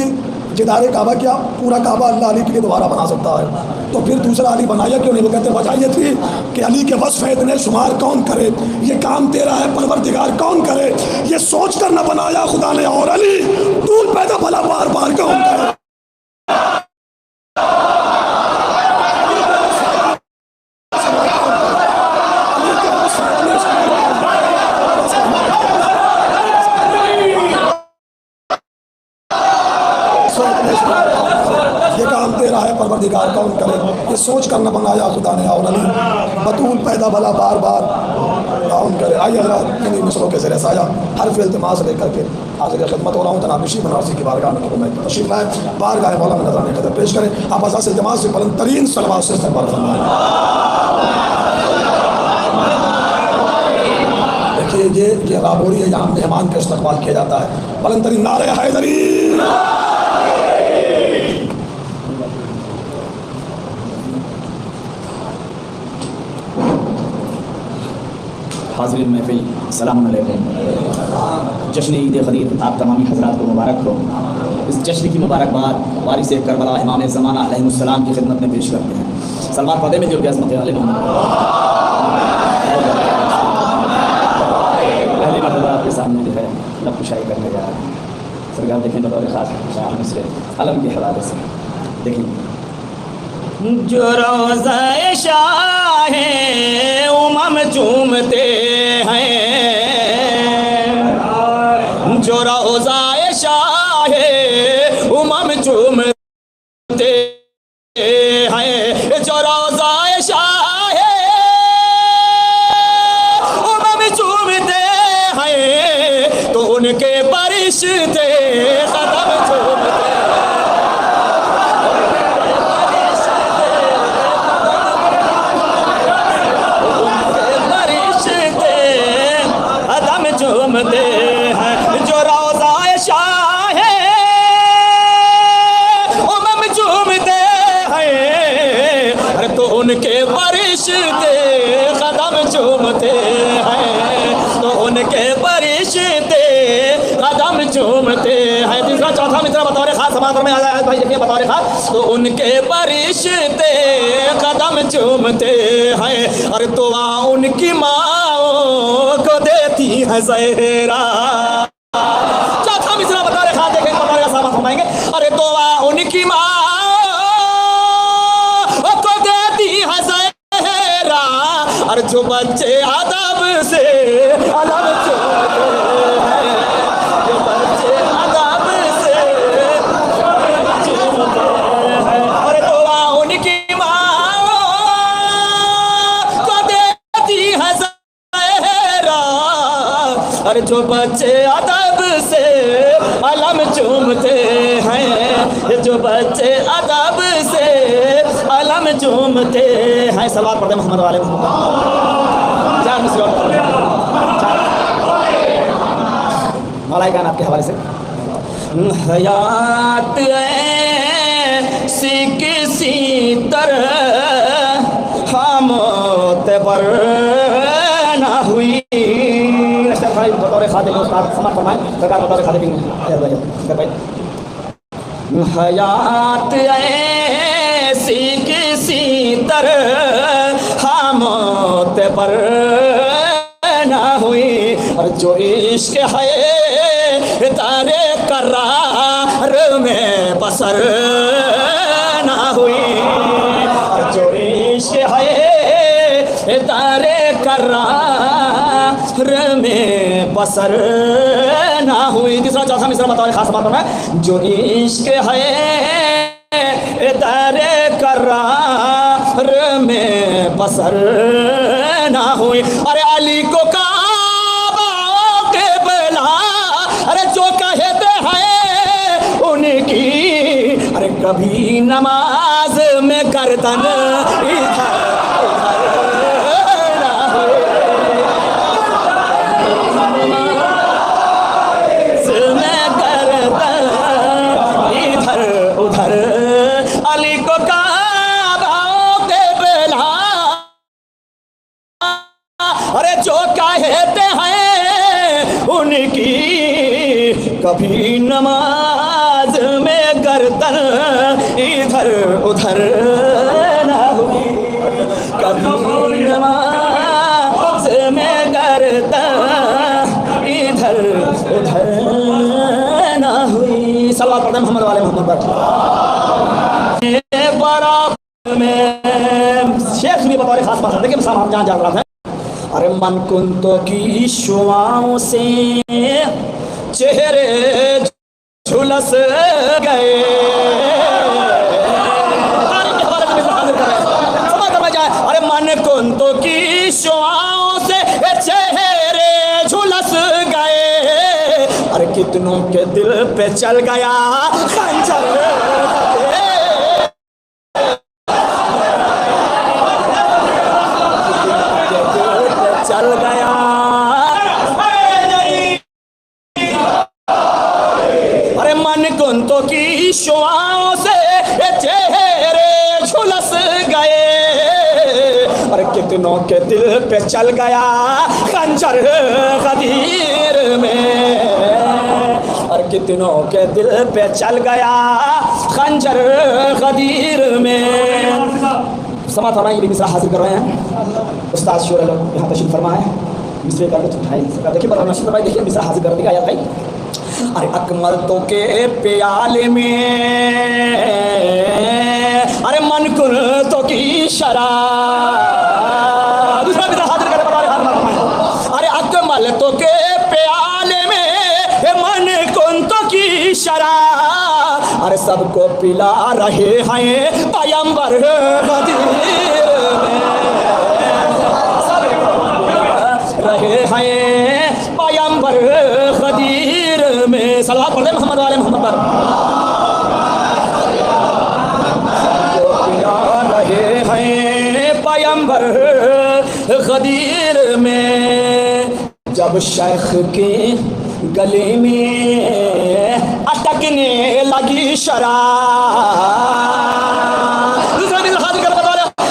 जिदारे काबा क्या पूरा काबा अल्लाह अली के लिए दोबारा बना सकता है, तो फिर दूसरा अली बनाया क्यों नहीं। वो कहते हैं वजह ये थी कि अली के वस्फ़ है इतने शुमार कौन करे, ये काम तेरा है परवरदिगार कौन करे। ये सोच कर न बनाया खुदा ने और अली तूल पैदा भला बार बार कौन करे। ये काम तेरा है परवरदिगार कौन करे। ये सोच कर न बनाया खुदा ने और अली बतूल पैदा भला बार बार कौन करे। आइए हज़रात इन्हीं मिसरों के ज़रिए साया हर्फ़ इल्तिमास लेकर के हाज़िर खिदमत हो रहा हूँ। जनाब ऋषि बनारसी की बारगाह में मैं तशरीफ़ लाए, बारगाह मौलाना नज़राने कदर पेश करें। आप अज़ा से जमात से बुलंद तरीन सलवात से इस्तक़बाल फरमाएं। देखिए ये राबोरी है, यहाँ मेहमान का इस्तक़बाल किया जाता है। बुलंद तरीन नारे हैदरी। हाज़रीन महफ़िल सलाम अलैकुम। जश्न ईद ग़दीर आप तमामी हज़रात को मुबारक हो। इस जश्न की मुबारकबाद वारिस करबला इमाम ज़माना अलैहिस्सलाम की खिदमत में पेश करते हैं। सलमान फ़ातिह में जो अज़मत वाले पहली मरतबा आपके सामने जो है लब कुशाई करने जा रहे हैं। सरकार देखें बतौर ख़ास से अलम के हवाले से देखिए। जो रोज़ा शाहे उमम चूमते हैं, जो रोज़ा शाहे उमम चूमते हैं, जो रोज़ा शाहे उमम चूमते हैं, तो उनके परिश्ते कदम चूमते हैं। चूमते हैं जो रोज़ा शाहे उमम चूमते हैं, अरे तो उनके परिश्ते कदम चूमते हैं, तो उनके परिश्ते कदम चूमते हैं। तीसरा चौथा मित्र बतौर खास समाज में आ जाए भाई, देखिए बतौर खास, तो उनके परिश्ते कदम चूमते हैं, अरे तो वहाँ उनकी माँ को देती है ज़हरा। चौथा मिसरा बता रहे खाते देखें बता रहे साहब फरमाएंगे, अरे तो उनकी माँ को देती है ज़हरा, और जो बच्चे अदब से अलग चूमते हैं, जो बच्चे अदब से चूमते हैं, अरे तो उनकी माँ को देती है अरे जो बच्चे अदब से अलम चूमते हैं, जो बच्चे अदब से अलम चूमते हैं। सलवात पढ़ते मोहम्मद वाले मौलाई गान आपके हवाले से। हयात ऐसी किसी तरह खामोत पर ना हुई। भाई बतौर खाते को उस्ताद समझ फरमाएं, सरकार बतौर खाते हयात ऐसी किसी तरह मौत पर ना हुई, और जो इश्क है तारे करार में बसर ना हुई, और जो इश्क है तारे करार में बसर ना हुई। तीसरा चौथा मिसरा बताओ खास बात में, जो इश्क है तारे करार में बसर ना हुई। अरे अली को काबा के बला, अरे जो कहते हैं उनकी, अरे कभी नमाज में गर्दन इधर उधर ना हुई। गर्दन इधर उधर न हुई, कभी नमाज में गर्दन इधर उधर न हुई। सल्लल्लाहु अलैहि मोहम्मद वाले मोहम्मद पर बराबर में शेख भी बतौर खास बात है। देखिए साहब जहाँ जा रहा था, अरे मन कुंतो की शुआओं से चेहरे झुलस गए, अरे मन कुंतो की शुआओं से चेहरे झुलस गए, अरे कितनों के दिल पे चल गया खंजर, चल गया। अरे मन कुंतों की शुआओं से चेहरे झुलस गए, अरे कितनों के दिल पे चल गया खंजर गदीर में, और कितनों के दिल पे चल गया खंजर गदीर में। समात फरमाए, ये मिसरा हाजिर कर रहे हैं उस्ताद शोर यहाँ तशरीफ फरमाए, मिसरे का लुत्फ उठाए। देखिए बड़ा नशीब भाई, देखिए मिसरा हाजिर करने का आया भाई। अरे अकमल तो के प्याले में, अरे मन कुन तो की शराब, दूसरा मिसरा हाजिर करे बता रहे। अरे अकमल तो के प्याले में मन कुन तो की शराब, अरे सबको पिला रहे हैं पैगंबर गदीर में, रहे हैं पैगंबर गदीर में। सल्लल्लाहु अलैहि मोहम्मद वाले मोहम्मद पर पिला रहे हैं पैगंबर गदीर में। जब शेख के गले में अटकने लगी शराब,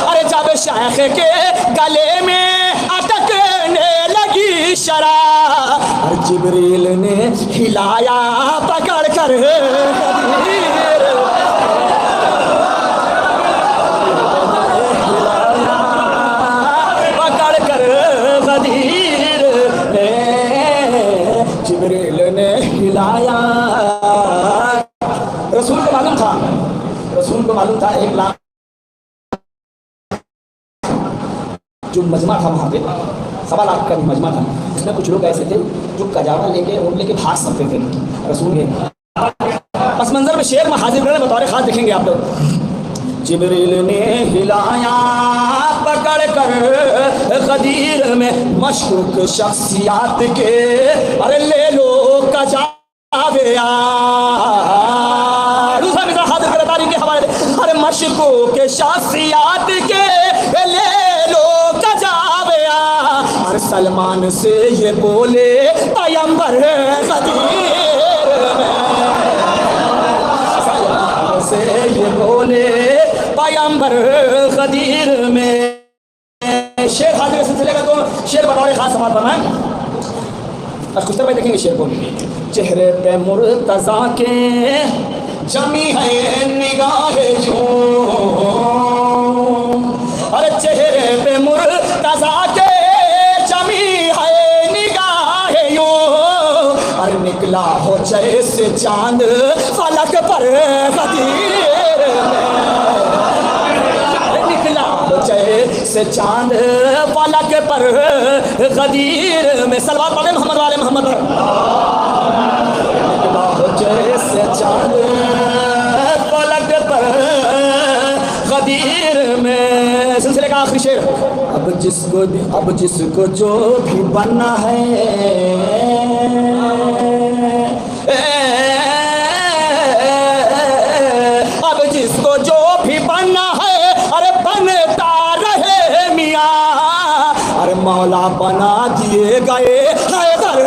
अरे जब शेख के गले में अटकने लगी शराब, और जिब्रील ने हिलाया पकड़ कर गदीर में, जिब्रील ने हिलाया। रसूल को मालूम था, रसूल को मालूम था 1 लाख जो मजमा था वहाँ पे, 1.25 लाख का भी मजमा था। इसमें कुछ लोग ऐसे थे जो कजावा लेके और लेके भाग सकते थे रसूल के। पस मंजर में शेर में हाजिर करने बतौर खास देखेंगे आप लोग। जिब्रील ने हिलाया पकड़ कर गदीर में, मशकूक शख्सियात के अरे ले लो कजावे यार। दूसरा मिसरा हाजिर कर तारीख के हवाले, अरे मशकूक शख्सियात के ले लो कजावे यार। और सलमान से ये बोले पैगंबर गदीर में, सलमान से ये बोले पैगंबर गदीर में। शेर हाजिर सिलसिले का तो शेर बतौर खास समात बनाए। खुशतर भाई देखेंगे शेर को। चेहरे पे मुर्तजा के जमी है निगाहें जो, अरे चेहरे पे मुर्तजा के जमी है निगाहें यो, अरे निकला हो जैसे चांद फलक पर गदीर में, निकला हो जैसे चांद फलक पर गदीर में। सलवात पढ़े मोहम्मद वाले मोहम्मद पर, निकला हो जैसे चांद फलक पर गदीर में। सिलसिले का आखिरी शेर। अब जिसको जो भी बनना है, अब जिसको जो भी बनना है, अरे बनता रहे मियाँ, अरे मौला बना दिए गए हैदर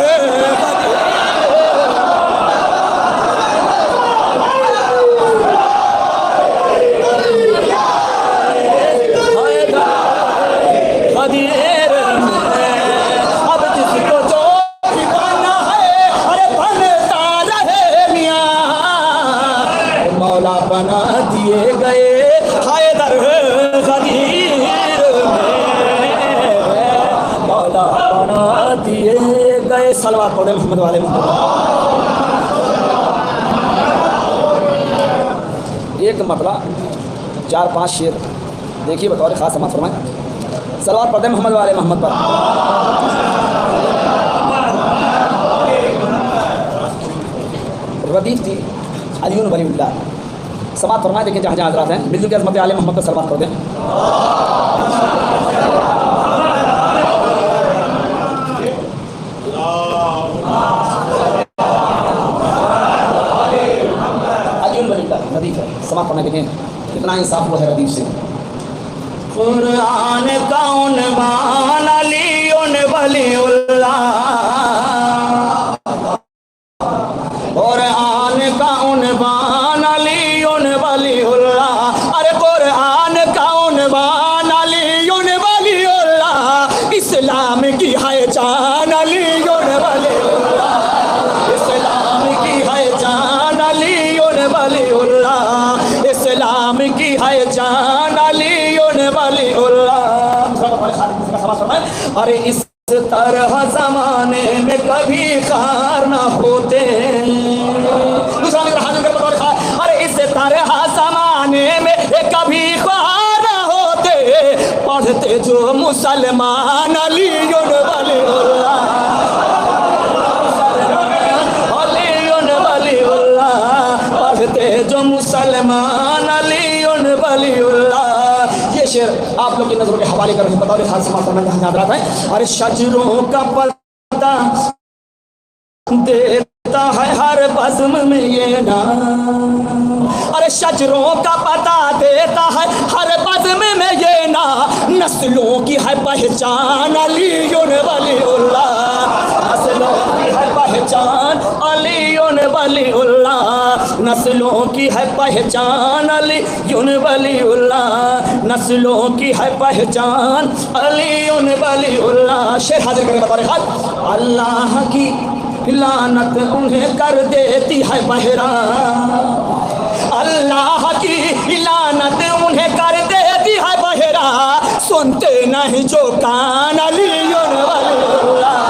गदीर में। अब जिसको जो भी बनना है, अरे बनता रहे मियाँ, सलवात पढ़े मोहम्मद वाले मोहम्मद। एक मतला 4-5 शेर देखिए बतौर ख़ास समात फरमाएं। सलवात पढ़े मोहम्मद वाले मोहम्मद पर। रदीफ थी अलीउन वलीउल्लाह। समात फरमाएं। देखिए जहाँ जहाँ हज़रात हैं मिलजुल के अज़मत आले मोहम्मद पर सलवात पढ़ दें। रदीफ है समात पढ़ने देखें कितना इंसाफ हुआ है रदीफ से। कुरान कौन बान अलीउन वलीउल्लाह, कुरान कौन बान अलीउन वलीउल्लाह। अरे कुरान कौन बान अलीउन वलीउल्लाह, इस्लाम की है जान अलीउन वलीउल्लाह, इस्लाम की है जान अलीउन वलीउल्लाह, इस्लाम की है जान अलीउन वलीउल्लाह। अरे इस तरह जमाने में कभी खार न होते। अरे इस तरह जमाने में कभी खार न होते, पढ़ते जो मुसलमान अलीउन वलीउल्लाह, अलीउन वलीउल्लाह, पढ़ते जो मुसलमान अलीउन वलीउल्लाह। ये शेर आप लोग की नजरों के हवाले कर रहे हैं। बताओ खास समाज में जहाँ याद रहा है। अरे शजरों का पता देता है हर बज़्म में ये नाम, अरे शजरों का पता देता है हर बज़्म में ये नाम, नस्लों की है पहचान अलीउन वलीउल्लाह, नस्लों की है पहचान अलीउन वलीउल्लाह, नस्लों की है पहचान अलीउन वलीउल्लाह, नस्लों की है पहचान अलीउन वलीउल्लाह। शेर हाजिर करके बता रहे हैं। अल्लाह की लानत उन्हें कर देती है बहरा, अल्लाह की लानत उन्हें कर देती है बहरा, सुनते नहीं जो कान अलीउन वलीउल्लाह,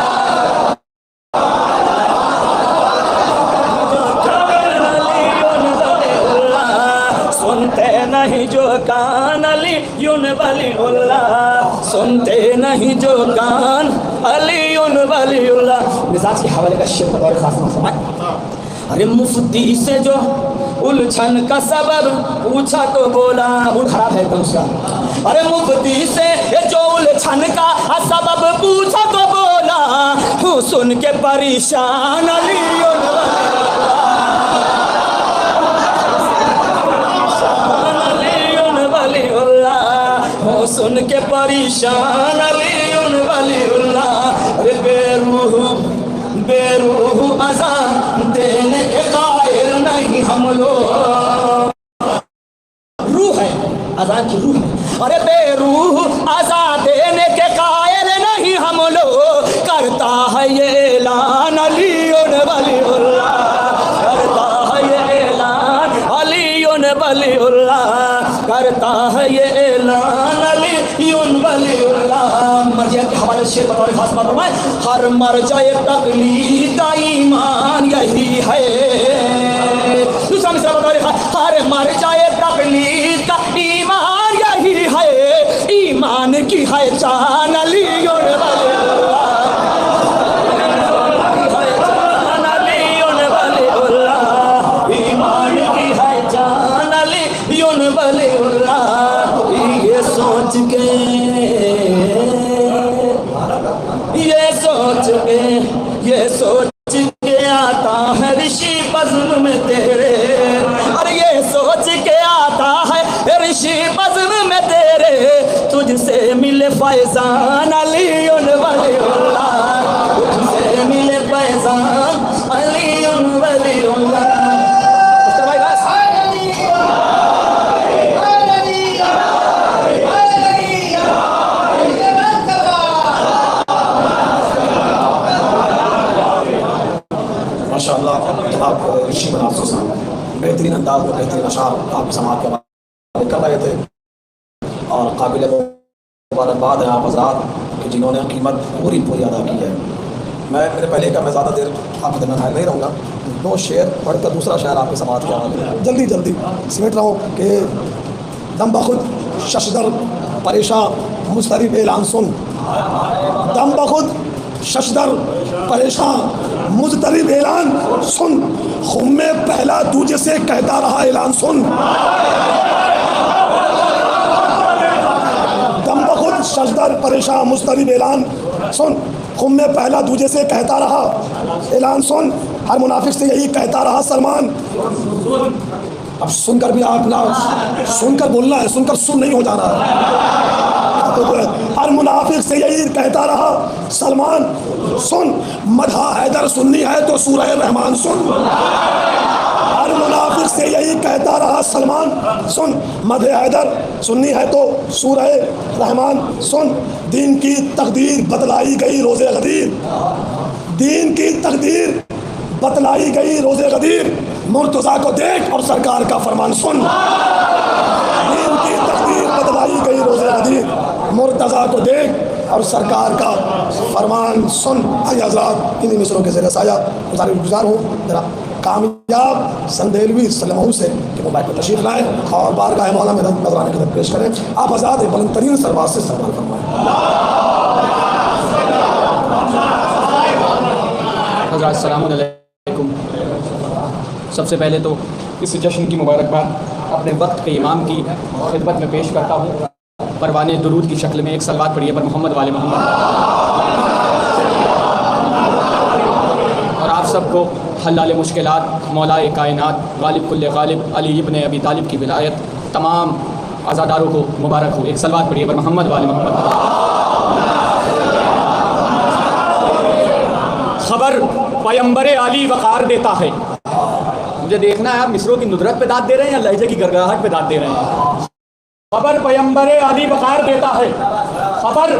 सुनते नहीं जो कान अलीउन वलीउल्लाह, सुनते नहीं जो कान अलीउन वलीउल्लाह। मिजाज के हवाले का शेर और खास फरमाएं। अरे मुफ्ती से जो उलझन का सबब पूछा तो बोला, मूड खराब है एकदम उसका। अरे मुफ्ती से जो उलझन का सबब पूछा तो बोला, हूँ सुन के परेशान अलीउन वलीउल्लाह, सुन के परेशान अलीउन वलीउल्लाह। अरे बेरूह अज़ान देने के कायल नहीं हम लोग, रूह है अज़ान की रूह है। अरे बेरूह अज़ान देने के कायल नहीं हम लोग, करता है ये ऐलान अलीउन वलीउल्लाह, करता है ये ऐलान अलीउन वलीउल्लाह, करता है ये ऐलान अलीउन वलीउल्लाह। मर्जिया के हवाले शेर बतौर खास बात फरमाए। हर मर्जाए तकलीद का ईमान यही है, दूसरा मिसरा बतौर खास। हर मर्जाए तकलीद का ईमान यही है, ईमान की है जान अलीउन वलीउल्लाह, ईमान की है जान अलीउन वलीउल्लाह। ये सोच के आता है ऋषि बज़्म में तेरे, और ये सोच के आता है ऋषि बज़्म में तेरे, तुझसे मिले फैज़ान अलीउन वलीउल्लाह, तुझसे मिले फैज़ान अलीउन वलीउल्लाह। माशाअल्लाह आप ऋषि बनारस बेहतरीन अंदाज में बेहतरीन अशार आप समाज के बारे कर रहे थे, और काबिल मुबारकबाद है आप हज़रात कि जिन्होंने कीमत पूरी अदा की है। मैं मेरे पहले का मैं ज़्यादा देर आपके दरमियान हाजिर नहीं रहूँगा। 2 शेर पढ़कर दूसरा शेर आपके समाज के हवाले जल्दी जल्दी समेट रहा हूँ कि दम बखुद शशदर परेशान मुस्तरिब ऐलान सुन। दम बखुद शशदर परेशान मुस्तरिब ऐलान सुन। खुम में पहला दूजे से कहता रहा ऐलान सुन। दम बखुद शशदर परेशान मुस्तरिब ऐलान सुन। खुम में पहला दूजे से कहता रहा ऐलान सुन। हर मुनाफिक से यही कहता रहा सलमान। अब सुनकर भी आप ना सुनकर बोलना है, सुनकर सुन नहीं हो जाना है। हर मुनाफिक से यही कहता रहा सलमान सुन। मदहा हैदर सुननी है तो सूरह रहमान सुन। हर मुनाफिक से यही कहता रहा सलमान सुन। मदह हैदर सुननी है तो सूरह रहमान सुन। दीन की तकदीर बतलाई गई रोज़े गदीर। दीन की तकदीर बतलाई गई रोज़े गदीर। मुर्तज़ा को देख और सरकार का फरमान सुन। दीन की तकदीर बतलाई गई रोज़े गदीर। मुर्तज़ा को देख और सरकार का फरमान सुन। आइए हज़रात इन्हीं मिसरों के ज़रिए साया गुज़ार हूँ जरा कामयाब संदेलवी सल्लल्लाहु से कि मोबाइल पर तशरीफ़ लाएँ और बारगाह मौला में नजराने की तरफ पेश करें। आप आज़ाद बुलंद तरीन सरवार से सवाल फरमाएँ। अस्सलामु अलैकुम। सबसे पहले तो इस जश्न की मुबारकबाद अपने वक्त के इमाम की खिदमत में पेश करता हूँ। परवाने दुरूद की शक्ल में एक सलवात पढ़िए पर मोहम्मद वाले मोहम्मद। और आप सबको हल्लाल मुश्किलात मौलाए कायनात गालिब कुल्ले गालिब अली इब्न अबी तालिब की विलायत तमाम आज़ादारों को मुबारक हो। एक सलवात पढ़िए पर मोहम्मद वाले मोहम्मद। खबर पैगंबर आली वक़ार देता है। मुझे देखना है आप मिसरों की नुदरत पे दाद दे रहे हैं या लहजे की गरगराहट पे दाद दे रहे हैं। खबर पैगंबर आली वक़ार देता है। खबर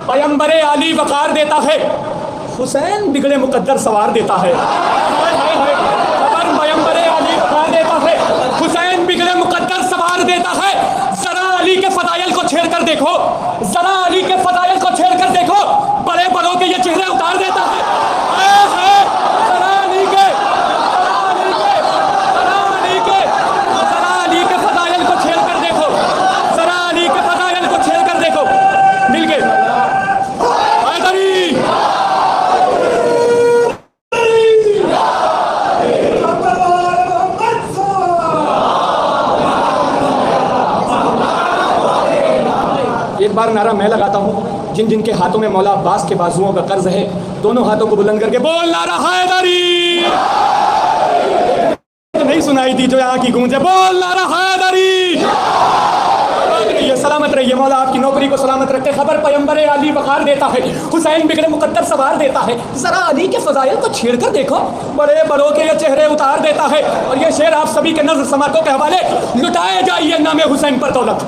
पैगंबर आली वक़ार देता है। हुसैन बिगड़े मुकद्दर सवार देता है। खबर पैगंबर आली वक़ार देता है। हुसैन बिगड़े मुकद्दर सवार देता है। जरा अली के फदाइल को छेड़ कर देखो। जरा अली के फदाइल को छेड़ कर देखो। बड़े बड़ों के ये चेहरे उतार देता है। एक बार नारा मैं लगाता हूँ। जिन जिन के हाथों में मौला अब्बास के बाजुओं का कर्ज है, दोनों हाथों को बुलंद करके बोल नारा हैदरी। नहीं सुनाई दी जो यहाँ की गूंजे, बोल नारा हैदरी। ये सलामत रहिए, मौला आपकी नौकरी को सलामत रखे। खबर पैगंबर अली वक़ार देता है। हुसैन बिगड़े मुकद्दर सवार देता है। जरा अली के फजाइल को छेड़ कर देखो। बड़े बड़ों के ये चेहरे उतार देता है। और ये शेर आप सभी के नज़र समातों के हवाले। लुटाए जाइए नामे हुसैन पर दौलत।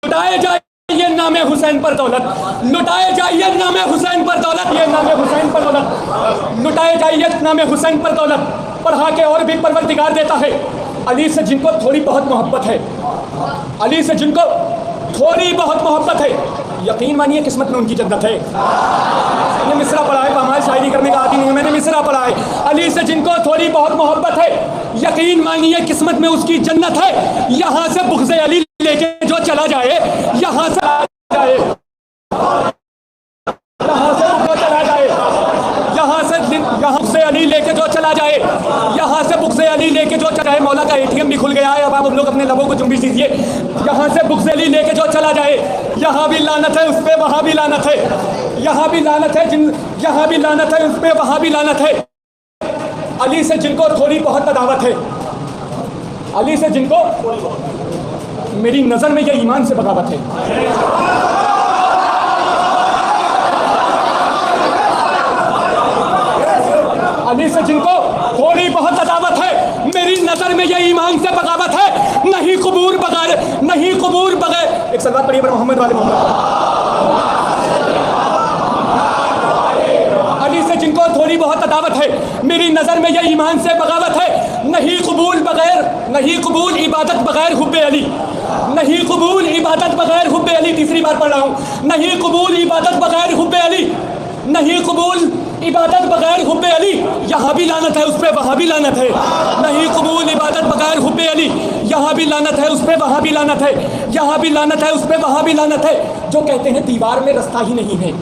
लुटाए जाइए नामे हुसैन पर दौलत। लुटाए जाइए नामे हुसैन पर दौलत। ये नामे हुसैन पर दौलत। लुटाए जाइए नामे हुसैन पर दौलत। पढ़ा के और भी परवरदिगार देता है। अली से जिनको थोड़ी बहुत मोहब्बत है, अली से जिनको थोड़ी बहुत मोहब्बत है, यकीन मानिए किस्मत में उनकी जन्नत है। मैंने मिसरा पढ़ा है, हमारी शायरी करने का आदि नहीं है, मैंने मिसरा पढ़ा है। अली से जिनको थोड़ी बहुत मोहब्बत है, यकीन मानिए किस्मत में उसकी जन्नत है। यहाँ से बुग़्ज़ अली लेके जो चला जाए, यहाँ से जाए, यहाँ से चला जाए, यहाँ से अली लेके जो चला जाए, यहाँ से बुग़्ज़ अली लेके जो चला जाए। मौला का एटीएम भी खुल गया है, अब आप लोग अपने लबों को जुम्बिश दीजिए। यहाँ से बुग़्ज़ अली लेके जो चला जाए, यहाँ भी लानत है, उस पर वहाँ भी लानत है। यहाँ भी लानत है, यहाँ भी लानत है, उस पर वहाँ भी लानत है। अली से जिनको थोड़ी बहुत अदावत है, अली से जिनको, मेरी नज़र में यह ईमान से बगावत है। अली से जिनको थोड़ी बहुत अदावत है, मेरी नज़र में यह ईमान से बगावत है। नहीं कबूर बगैर, नहीं कबूर बगैर। एक सलवात पढ़िए पर मोहम्मद वाले मोहम्मद। अली से जिनको थोड़ी बहुत अदावत है, मेरी नज़र में यह ईमान से बगावत है। नहीं कबूल इबादत बगैर हुब्बे अली, नहीं कबूल इबादत बगैर हुब्बे अली। तीसरी बार पढ़ रहा हूँ, नहीं कबूल इबादत बगैर हुब्बे अली, नहीं कबूल इबादत बगैर हुब्बे अली। यहाँ भी लानत है, उस पर वहाँ भी लानत है। नहीं कबूल इबादत बगैर हुब्बे अली, यहाँ भी लानत है, उस पर वहाँ भी लानत है। यहाँ भी लानत है, उस पर वहाँ भी लानत है। जो कहते हैं दीवार में रास्ता ही नहीं है,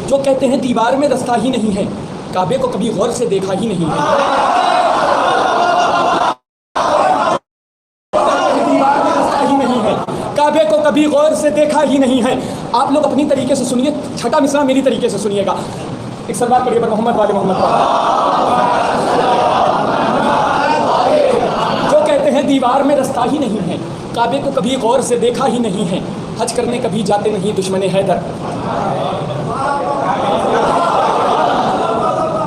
जो कहते हैं दीवार में रास्ता ही नहीं है, काबे को कभी गौर से देखा ही नहीं है। काबे को कभी गौर से देखा ही नहीं है। आप लोग अपनी तरीके से सुनिए, छठा मिसरा मेरी तरीके से सुनिएगा। एक सलवात पढ़िए पर मोहम्मद वाले मोहम्मद। जो कहते हैं दीवार में रास्ता ही नहीं है, काबे को कभी गौर से देखा ही नहीं है, हज करने कभी जाते नहीं दुश्मन हैदर।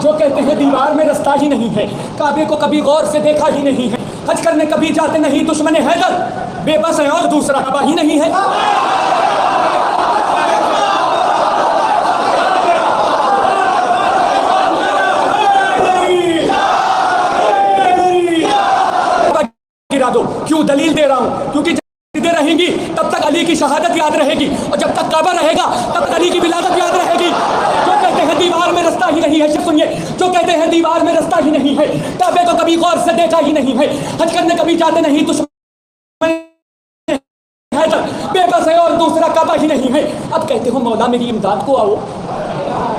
जो कहते हैं दीवार में रास्ता ही नहीं है, काबे को कभी गौर से देखा ही नहीं है, हज करने कभी जाते नहीं दुश्मन हैदर। बेबस है और दूसरा काबा ही नहीं है। गिरा दो, क्यों दलील दे रहा हूं? क्योंकि जब रहेंगी तब तक अली की शहादत याद रहेगी, और जब तक काबा रहेगा तब तक अली की विलादत याद रहेगी। जो कहते हैं दीवार में रास्ता ही नहीं है, सुनिए, जो कहते हैं दीवार में रास्ता ही नहीं है, काबे को कभी गौर से देखा ही नहीं है, हज करने कभी जाते नहीं दुश्मन बेबस है और दूसरा काबा ही नहीं है। अब कहते हो मौला मेरी इमदाद को आओ,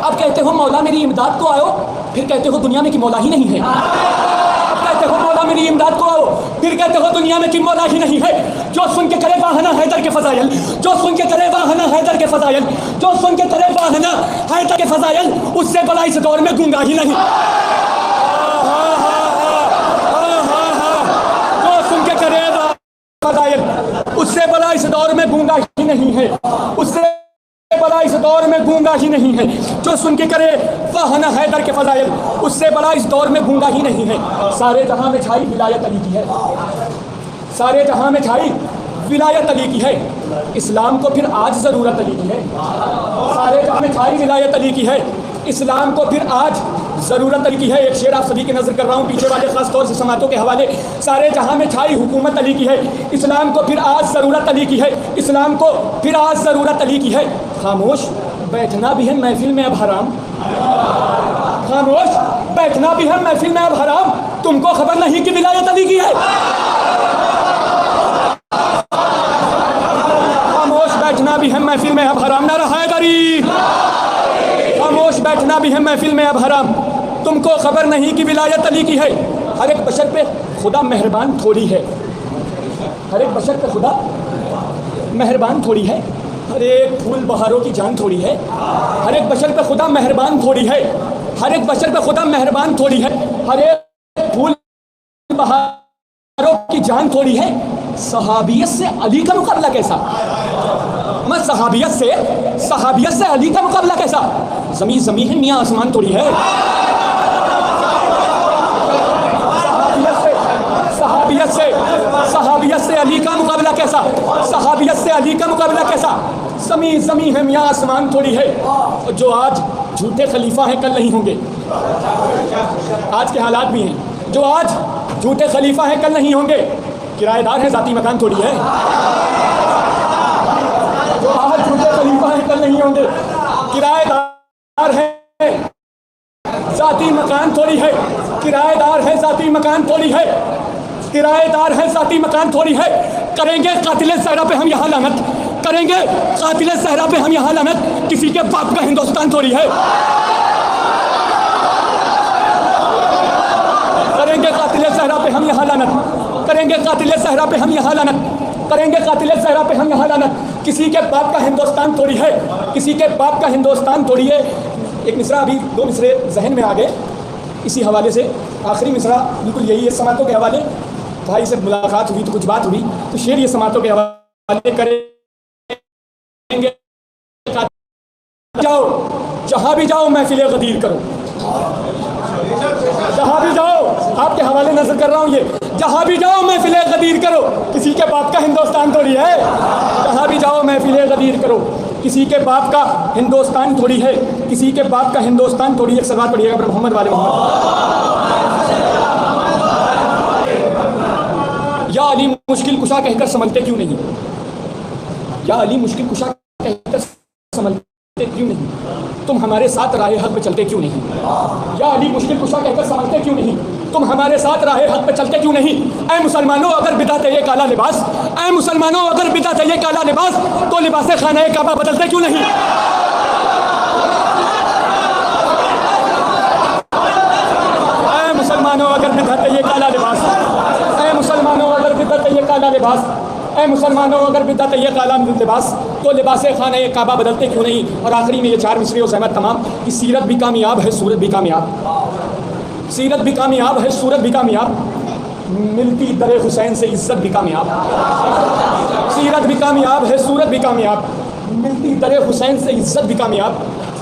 अब कहते हो मौला मेरी इमदाद को आओ, फिर कहते हो दुनिया में कि मौला ही नहीं है। अब कहते हो मौला मेरी इमदाद को आओ, फिर कहते हो दुनिया में कि मौला ही नहीं है। जो सुन के करे वाहना हैदर के फजाइल, जो सुन के करे वाहना हैदर के फजाइल, जो सुन के करे वाहना हैदर के फजाइल, उससे बड़ा इस दौर में गूंगा ही नहीं। जो सुन के करे फजाइल, उससे बड़ा इस दौर में गूंगा ही नहीं है, उससे बड़ा इस दौर में गूंगा ही नहीं है। जो सुन के करे वाहना हैदर के फजाइल, उससे बड़ा इस दौर में गूंगा ही नहीं है। सारे जहां में छाई विलायत अली की है, सारे जहां में छाई विलायत अली की है, इस्लाम को फिर आज ज़रूरत अली की है। सारे जहां में छाई विलायत अली की है, इस्लाम को फिर आज ज़रूरत अली की है। एक शेर आप सभी की नज़र कर रहा हूँ, पीछे वाले खास तौर से समातों के हवाले। सारे जहां में छाई हुकूमत अली की है, इस्लाम को फिर आज ज़रूरत अली की है, इस्लाम को फिर आज ज़रूरत अली की है। खामोश बैठना भी है महफिल में अब हराम, खामोश बैठना भी है महफिल में अब हराम, तुमको खबर नहीं कि विलायत अली की है। खामोश बैठना भी है महफिल में अब हराम, ना रहा है गरीब। खामोश बैठना भी है महफिल में अब हराम, तुमको खबर नहीं कि विलायत अली की है। हर एक बशर पे खुदा मेहरबान थोड़ी है, हर एक बशर पे खुदा मेहरबान थोड़ी है, हर एक फूल बहारों की जान थोड़ी है। हर एक बशर पे खुदा मेहरबान थोड़ी है, हर एक बशर पे खुदा मेहरबान थोड़ी है, हर एक फूल बहारों की जान थोड़ी है। सहाबियत से अली का मुकाबला कैसा? मैं सहाबियत से अली का मुकाबला कैसा? ज़मीन ज़मीन है, मियाँ आसमान थोड़ी है। सहाबियत से अली का मुकाबला कैसा? सहाबियत से अली का मुकाबला कैसा? ज़मीन ज़मीन है, मियाँ आसमान थोड़ी है। और जो आज झूठे खलीफा हैं कल नहीं होंगे, आज के हालात भी हैं। जो आज झूठे खलीफा हैं कल नहीं होंगे, किराएदार हैं ज़ाती मकान थोड़ी है। जो आज झूठे खलीफा हैं कल नहीं होंगे, किराएदार हैं ज़ाती मकान थोड़ी है, किराएदार है ज़ाती मकान थोड़ी है, किराएदार है ज़ाती मकान थोड़ी है। करेंगे कातिले सहरा पे हम यहाँ लानत, करेंगे कातिले सहरा पे हम यहाँ लानत, किसी के बाप का हिंदुस्तान थोड़ी है। करेंगे कातिले सहरा पे हम यहाँ लानत, करेंगे कातिले सहरा पे हम यहाँ लानत, करेंगे कातिले सहरा पे हम यहाँ लानत, किसी के बाप का हिंदुस्तान थोड़ी है, किसी के बाप का हिंदुस्तान थोड़ी है। एक मिसरा, अभी दो मिसरे जहन में आ गए इसी हवाले से, आखिरी मिसरा बिल्कुल यही है। समातों के हवाले भाई से मुलाकात हुई तो कुछ बात हुई, तो शेर ये समातों के हवाले करेंगे। जाओ जहाँ भी जाओ महफिल गदीर करो, जहाँ भी जाओ, आपके हवाले नजर कर रहा हूँ ये, जहाँ भी जाओ महफिल गदीर करो, किसी के बाप का हिंदुस्तान थोड़ी है। जहाँ भी जाओ महफिल गदीर करो, किसी के बाप का हिंदुस्तान थोड़ी है, किसी के बाप का हिंदुस्तान थोड़ी। एक सवाल पढ़िएगा पर मोहम्मद वाले मोहम्मद। या अली मुश्किल कुशा कहकर संभलते क्यों नहीं? या अली मुश्किल कुशा कहकर संभलते क्यों नहीं? तुम हमारे साथ राह हक पे चलते क्यों नहीं? या अली मुश्किल कुशा कहकर संभलते क्यों नहीं? तुम हमारे साथ राह हक पे चलते क्यों नहीं? ऐ मुसलमानों अगर बिदअत है ये काला लिबास, ऐ मुसलमानों अगर बिदअत है ये काला लिबास, तो लिबास खाना काबा बदलते क्यों नहीं? ऐ मुसलमानों अगर बिदअत है ये काला लिबास, ऐ मुसलमानों अगर बिदअत है ये काला लिबास, ऐ मुसलमानों अगर बिदअत है ये काला लिबास, तो लिबास खाना काबा बदलते क्यों नहीं? और आखिरी में ये 4 मिसरे और सहमत तमाम कि सीरत भी कामयाब है, सूरत भी कामयाब, सीरत भी कामयाब है, सूरत भी कामयाब, मिलती दरे हुसैन से इज्जत भी कामयाब। सीरत भी कामयाब है, सूरत भी कामयाब, मिलती दरे हुसैन से इज्जत भी कामयाब।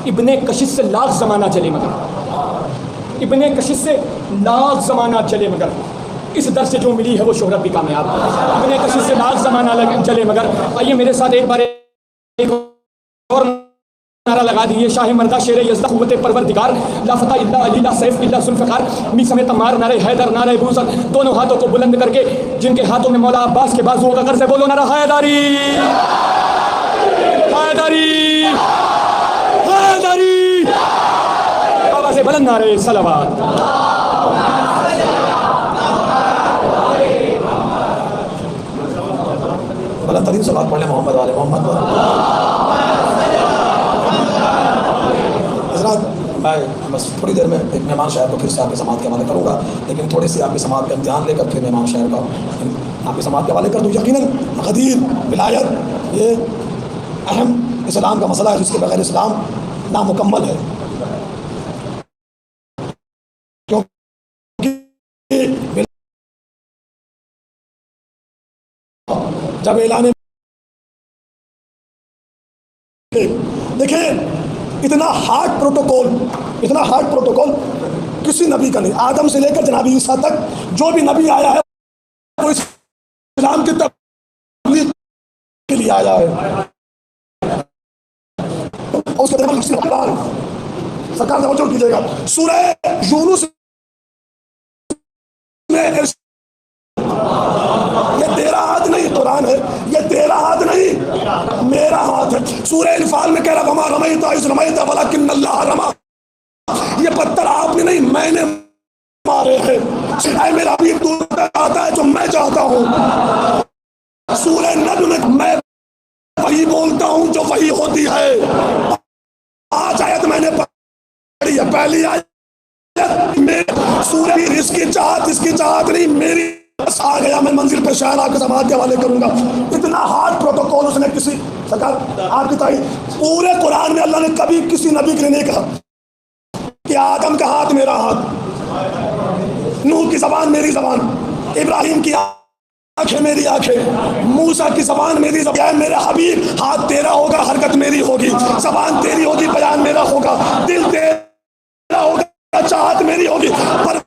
इब्ने कशिश से लाख ज़माना चले मगर, इब्ने कशिश से लाख ज़माना चले मगर, इस दर से जो मिली है वो शोहरत भी कामयाब। इब्ने कशिश से लाख ज़माना चले मगर। आइए मेरे साथ एक बार एक और नारा लगा दिए। शाह मर्दा शेर यज़्दा क़ुव्वत परवरदिगार, ला फता इल्ला अली ला सैफ इल्ला ज़ुल्फ़िकार, मी समेत तमार नारे हैदर नारे बूसर, दोनों हाथों को बुलंद करके जिनके हाथों में मौला अब्बास के बाजुओं का कर्ज़ है, बोलो नारा हैदरी हैदरी हैदरी, आवाज़ बुलंद नारे सलावत। अल्लाह तरीन सलात पढ़ ले मोहम्मद वाले मोहम्मद। मैं बस थोड़ी देर में एक मेहमान शहर को फिर से आपके समात के हवाले करूँगा, लेकिन थोड़ी सी आपके समात का इम्तिहान लेकर फिर मेहमान शहर का आपके समात के हवाले कर दूँ। यकीनन गदीर विलायत ये अहम इस्लाम का मसला है, जिसके बगैर इस्लाम नामुकम्मल है। क्योंकि जब ऐलान देखिए इतना हार्ड प्रोटोकॉल किसी नबी का नहीं। आदम से लेकर जनाब ईसा तक जो भी नबी आया है वो इस्लाम की तबलीग के लिए आया है। उसके सरकार तवज्जो कीजिएगा, सूरह यूनुस में ये तेरा हाथ नहीं कुरान है, ये तेरा हाथ नहीं मेरा हाथ है। सूरह इन्फाल में कह रहा वमा रमैता इज़ रमैता वलाकिन्नल्लाह रमा, ये पत्थर आपने नहीं मैंने मारे हैं। मेरा हबीब दूर आता है जो मैं चाहता हूँ। सूरह नज्म में मैं वही बोलता हूँ जो वही होती है। 5 आयत मैंने पढ़ी है। पहली आयत सूरह इसकी चाहत नहीं मेरी आ गया, मैं मंजिल पे शायर आपके समाज के हवाले करूंगा। इतना हार्ड प्रोटोकॉल उसने किसी सरकार आपकी तारीफ पूरे कुरान में अल्लाह ने कभी किसी नबी के लिए नहीं कहा कि आदम का हाथ मेरा हाथ, नूह की जबान मेरी जबान, इब्राहिम की आंखें मेरी आंखें, मूसा की जबान मेरी जबान, मेरा हबीब हाथ तेरा होगा, हरकत मेरी होगी, जबान तेरी होगी, बयान मेरा होगा, दिल तेरा होगा, चाहत मेरी होगी। पर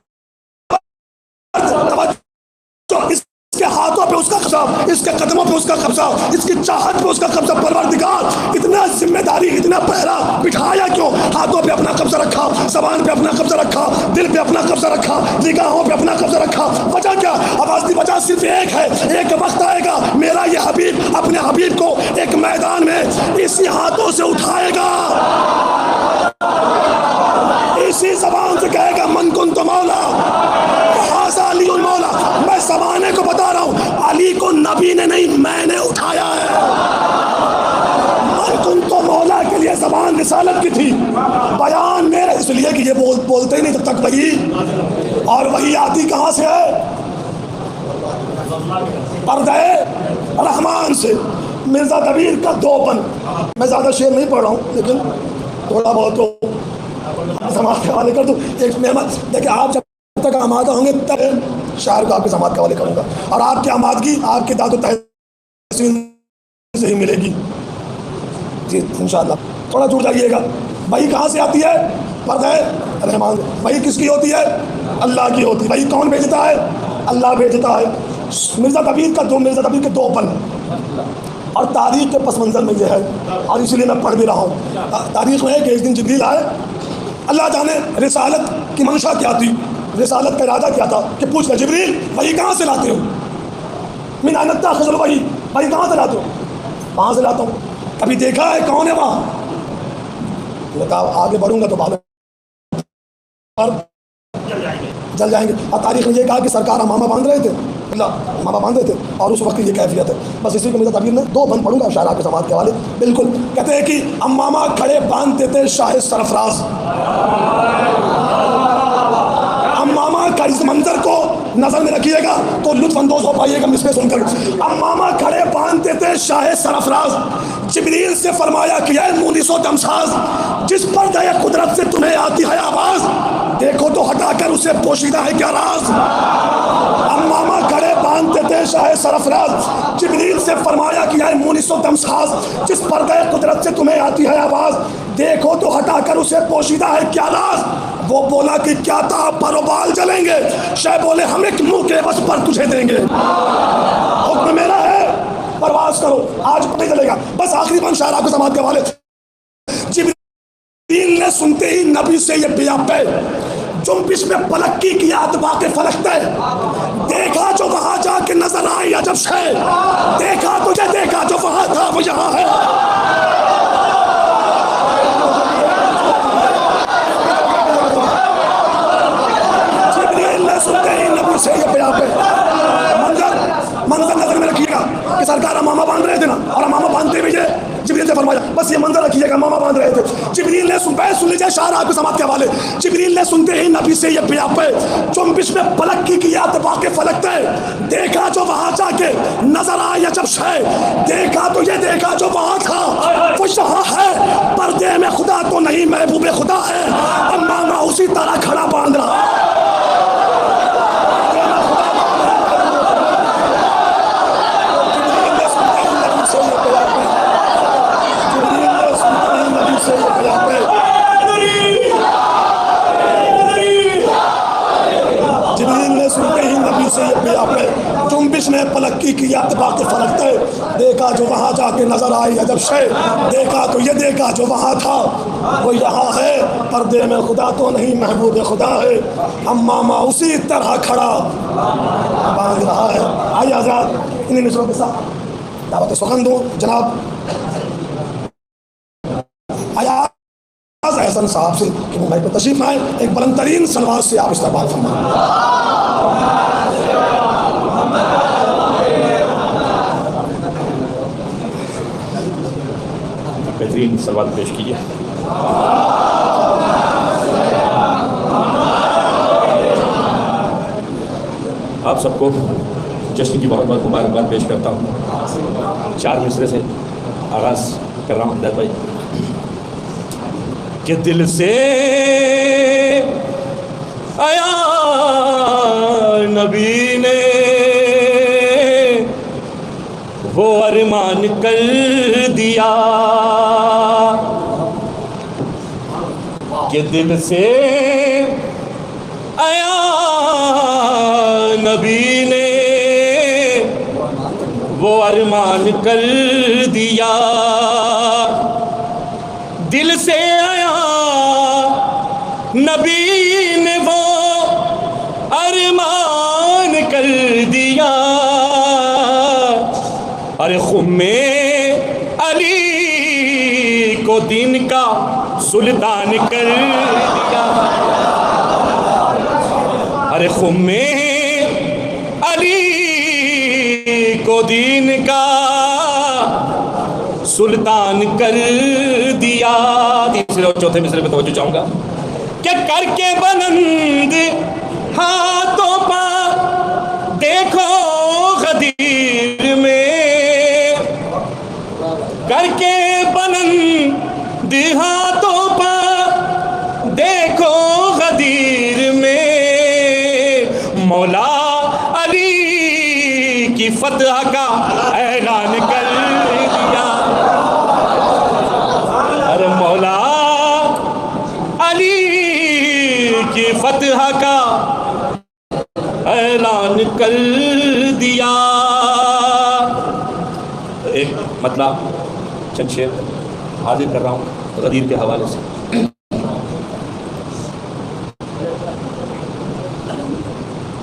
इसके हाथों पे उसका कब्जा, इसके कदमों पे उसका कब्जा, इसकी चाहत पे उसका कब्जा। परवरदिगार इतना जिम्मेदारी, इतना पहरा बिठाया क्यों? हाथों पे अपना कब्जा रखा, जबान पे अपना कब्जा रखा, दिल पे अपना कब्जा रखा, निगाहों पे अपना कब्जा रखा। वजह क्या? आवाज की वजह सिर्फ एक है, एक वक्त आएगा मेरा ये हबीब अपने हबीब को एक मैदान में इसी हाथों से उठाएगा, इसी जबान से कहेगा मन कुन तो मौला अली मौला। मैं ज़माने को बता रहा हूँ, अली को नबी ने नहीं मैंने उठाया है। मन कुन तो मौला के लिए ज़बान रिसालत की थी, बयान मेरा इसलिए कि ये बोलते ही नहीं जब तक वही, और वही आती कहाँ से है? पर्दे रहमान से। मिर्ज़ा कबीर का 2पन, मैं ज़्यादा शेर नहीं पढ़ रहा हूँ लेकिन थोड़ा बहुत तो समाज के हवाले कर दूँ। एक मेहमान देखिए, आप जब तक आमादा होंगे तब शायर को आपके समाज के हवाले करूँगा, और आपकी आमादगी आपके दादो तहसीन से ही मिलेगी जी इंशाअल्लाह। थोड़ा जुड़ जाइएगा। वही कहाँ से आती है? पर्दा रहमान। वही किसकी होती है? अल्लाह की होती है। वही कौन भेजता है? अल्लाह भेजता है। मिर्ज़ा कबीर के 2 पन, और तारीख के पस मंज़र में ये है, और इसलिए मैं पढ़ भी रहा हूँ। तारीख में है कि एक दिन जिब्रील आए, अल्लाह जाने रिसालत की मंशा क्या थी, रिसालत का इरादा क्या था कि पूछ ले जिब्रील वही कहाँ से लाते हो, मिनानत्ता खजल वही कहाँ से लाते हो, वहाँ से लाता हूँ। कभी देखा है कौन है वहाँ? कहा आगे बढ़ूंगा तो बाद में जल जाएंगे। और तारीख में ये कहा कि सरकार अमामा बांध रहे थे, अमामा बांध रहे थे, और उस वक्त की ये कैफियत है। बस इसी को मेरा तबीर में दो बंद पढ़ूंगा शायरा के समाज के हवाले। बिल्कुल कहते हैं कि अमामा खड़े बांधते थे शाह सरफराज। अम्मामा का इस मंजर को नजर में रखिएगा तो लुत्फ अंदोज हो पाइएगा मिसरे सुनकर। अम्मामा खड़े बांधते थे शाह सरफराज, जिब्रील से फरमाया कि ऐ मुनीसो दमसाज, जिस पर गए कुदरत से तुम्हें आती है आवाज, देखो तो हटाकर उसे पोशीदा है क्या राज। अम्मामा खड़े बांधते थे शाह सरफराज, जिब्रील से फरमाया कि ऐ मुनीसो दमसाज, जिस पर गए कुदरत से तुम्हें आती है आवाज, देखो तो हटाकर उसे पोशीदा है क्या राज। वो बोला कि क्या था, परोबाल जलेंगे। शाह बोले हम एक मुंह के बस पर तुझे देंगे, हुक्म मेरा है परवाज करो, आज नहीं चलेगा। बस आखिरी बंद शायरा को समाज के हवाले। जिब्रील ने सुनते ही नबी से ये बिया पे जुम्बिश में पलक्की की आतबा के फलकते, देखा जो वहां जाके नजर आई अजब शे, देखा तुझे देखा जो वहां था वो यहाँ है। सुनते ही नबी से ये बयान पे मंजर नजर में रखिएगा कि सरकार अमामा बांध रहे थे ना, और अमामा बांधते हुए जिब्रील से फरमाया, बस ये मंजर रखिएगा, अमामा बांध रहे थे। जिब्रील ने सुन लीजिए शायर आपके समाज के हवाले। जिब्रील ने सुनते ही नबी से ये बयान पे जुम्बिश में पलक्की की आतबा के फलकते, देखा जो वहां जाके नजर आए अजब शे, देखा तो ये देखा जो वहां था वो यहाँ है, पर्दे में खुदा तो नहीं महबूबे खुदा है, अमामा उसी तरह खड़ा बांध रहा है। जुम्बिश में पलक्की की अतबा के फलकते, देखा जो वहाँ जाके नजर आई अजब शे, देखा तो ये देखा जो वहाँ था वो यहाँ है, पर्दे में खुदा तो नहीं महबूब खुदा है, अम्मामा उसी तरह खड़ा बांध रहा है। आइए आज़ाद इन्हीं मिसरों के साथ दावत सुखन दूँ जनाब अयाज एहसन साहब से कि मुंबई पर तशरीफ आए, एक बुलंद तरीन सलवार से आप इस्तेमाल फरमाएं। बेहतरीन सलवात पेश कीजिए। आप सबको जश्न की बहुत बहुत मुबारकबाद पेश करता हूँ। 4 मिसरे से आगाज़ कर रहा हूँ हमदर्द भाई। कि दिल से आया नबी ने वो अरमान कर दिया, कि दिल से आया नबी ने वो अरमान कर दिया, दिल से आया नबी ने वो अरमान कर दिया, अरे खुम्मे अली को दीन का सुल्तान कर दिया, अरे खुम्मे अली को दीन का सुल्तान कर दिया। तीसरे और चौथे मिसरे में तवज्जो चाहूंगा। क्या करके बुलंद हाथों पर देखो गदीर में, करके बुलंद हाथों पर देखो गदीर में, मौला अली की फतह का ऐलान कर दिया, अरे मौला अली की फतह का ऐलान कर दिया। एक मतलब चंद शेर हाजिर कर रहा हूँ गदीर के हवाले से।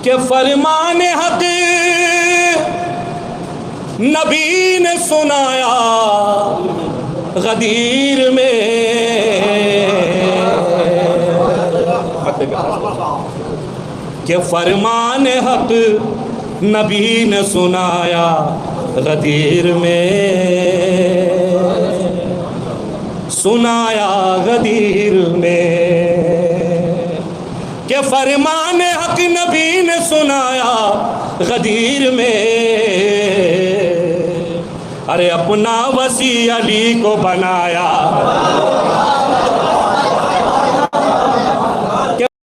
के फरमान हक नबी ने सुनाया गदीर में, के फरमान हक नबी ने सुनाया गदीर में, सुनाया गदीर में। के फरमान हक नबी ने सुनाया गदीर में, अरे अपना वसी अली को बनाया